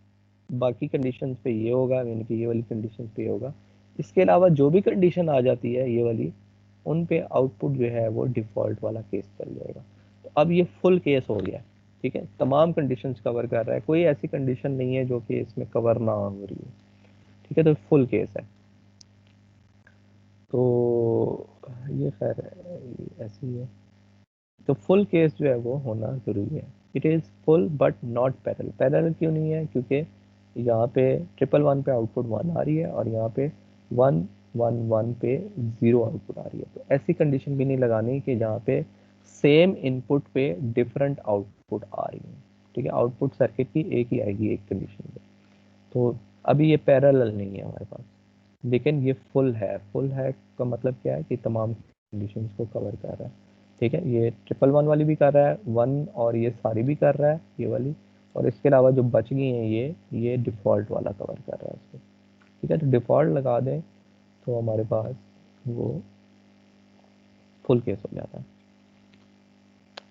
बाकी कंडीशंस पे ये होगा, यानी कि ये वाली कंडीशंस पे ये होगा। इसके अलावा जो भी कंडीशन आ जाती है ये वाली, उन पे आउटपुट जो है वो डिफ़ॉल्ट वाला केस चल जाएगा। तो अब ये फुल केस हो गया। ठीक है, तमाम कंडीशंस कवर कर रहा है, कोई ऐसी कंडीशन नहीं है जो कि इसमें कवर ना हो रही है, ठीक है, तो फुल केस है। तो ये खैर ऐसी है, तो फुल केस जो है वो होना जरूरी है। It is full but not parallel. Parallel क्यों नहीं है? क्योंकि यहाँ पे 111 पे आउटपुट 1 आ रही है और यहाँ पे 111 पे 0 आउटपुट आ रही है। तो ऐसी कंडीशन भी नहीं लगानी कि जहाँ पे सेम इनपुट पे डिफरेंट आउटपुट आ रही है, ठीक है, आउटपुट सर्किट की एक ही आएगी एक कंडीशन पे। तो अभी ये पैरेलल नहीं है हमारे पास, लेकिन ये फुल है। फुल है का मतलब क्या है कि तमाम कंडीशंस को कवर कर रहा है, ठीक है, ये 111 वाली भी कर रहा है, 1 और ये सारी भी कर रहा है, ये वाली, और इसके अलावा जो बच गई हैं ये डिफ़ॉल्ट वाला कवर कर रहा है उसको, ठीक है। तो डिफ़ॉल्ट लगा दें तो हमारे पास वो फुल केस हो जाता है।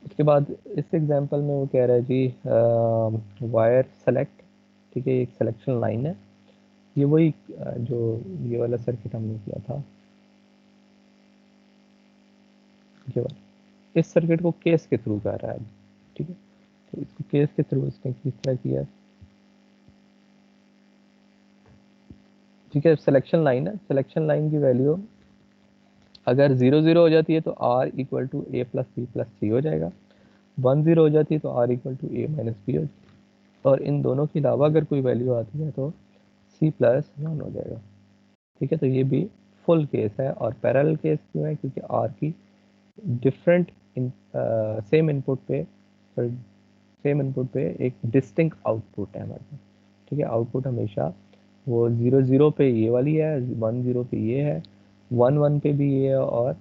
उसके बाद इस एग्जांपल में वो कह रहा है जी वायर सेलेक्ट, ठीक है, एक सिलेक्शन लाइन है, ये वही जो ये वाला सर्किट हमने किया था, ये वाला, इस सर्किट को केस के थ्रू कर रहा है, ठीक है। तो इसको केस के थ्रू इसने किस तरह किया, ठीक है, सिलेक्शन लाइन है, सिलेक्शन लाइन की वैल्यू अगर 0 0 हो जाती है तो r equal to a plus b plus c हो जाएगा, 1 0 हो जाती है तो r equal to a minus b हो जाएगा, और इन दोनों के अलावा अगर कोई वैल्यू आती है तो c प्लस 1 हो जाएगा, ठीक है। तो ये भी फुल केस है। और पैरेलल केस क्यों है? क्योंकि r की डिफरेंट सेम इनपुट पे सेम इनपुट पे एक डिस्टिंक्ट आउटपुट है हमारे पास, ठीक है। आउटपुट हमेशा वो 0 0 पे ये वाली है, 1 0 पे ये है, 1 1 पे भी ये है, और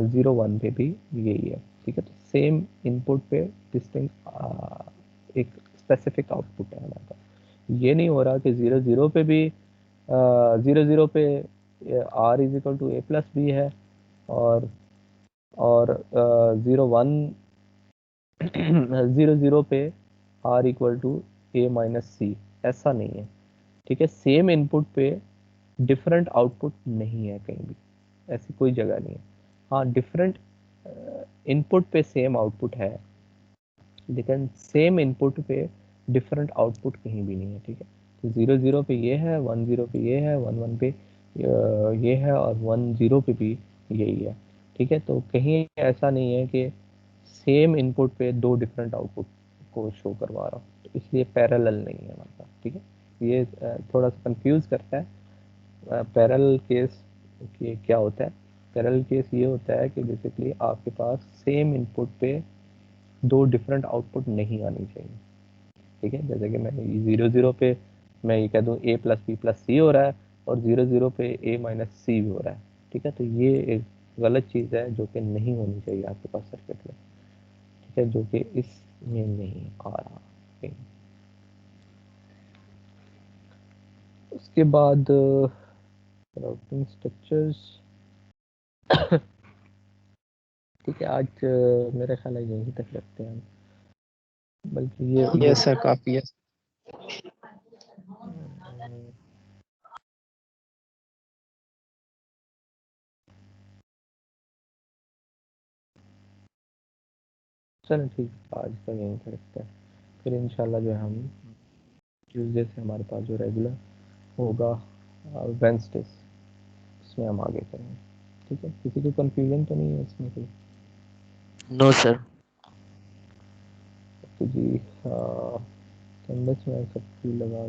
0 1 पे भी यही है, ठीक है। तो सेम इनपुट पे डिस्टिंक्ट एक स्पेसिफिक आउटपुट है हमारे पास। ये नहीं हो रहा कि 0 0 पे भी 0 0 पे r is equal to a plus B है, और 0 1 0 0 पे r equal to a minus C, ऐसा नहीं है, ठीक है। सेम इनपुट पे डिफरेंट आउटपुट नहीं है कहीं भी, ऐसी कोई जगह नहीं है। हाँ, डिफरेंट इनपुट पे सेम आउटपुट है, लेकिन सेम इनपुट पे डिफरेंट आउटपुट कहीं भी नहीं है, ठीक है। तो 0 0 पे ये है, 1 0 पे ये है, 1 1 पे ये है, और 1 0 पे भी यही है, ठीक है। तो कहीं ऐसा नहीं है कि सेम इनपुट पे दो डिफरेंट आउटपुट को शो करवा रहा हूँ, तो इसलिए पैरेलल नहीं है हमारे पास, ठीक है। ये थोड़ा सा कंफ्यूज करता है। पैरेलल केस कि क्या होता है? पैरेलल केस ये होता है कि बेसिकली आपके पास सेम इनपुट पे दो डिफरेंट आउटपुट नहीं आनी चाहिए, ठीक है। जैसे कि मैं 0 0 पे मैं ये कह दूँ a plus B plus C हो रहा है, और 0 0 पे a माइनस सी भी हो रहा है, ठीक है। तो ये एक गलत चीज़ है जो कि नहीं होनी चाहिए आपके पास सर्किट में, ठीक है, जो कि इसमें नहीं आ रहा कहीं। उसके बाद राउटिंग स्ट्रक्चर्स, ठीक है, आज मेरा ख्याल है यहीं तक रखते हैं हम, बल्कि ये यस सर, काफी है। चलो ठीक है, आज का यहीं तक रखते हैं, फिर इंशाल्लाह जो है हम ट्यूसडे से हमारे पास जो रेगुलर होगा वेंसडेज, उसमें हम आगे करेंगे, ठीक है। किसी को कंफ्यूजन तो नहीं है इसमें कोई? No sir. तो जी कैनवस में सबकी लगा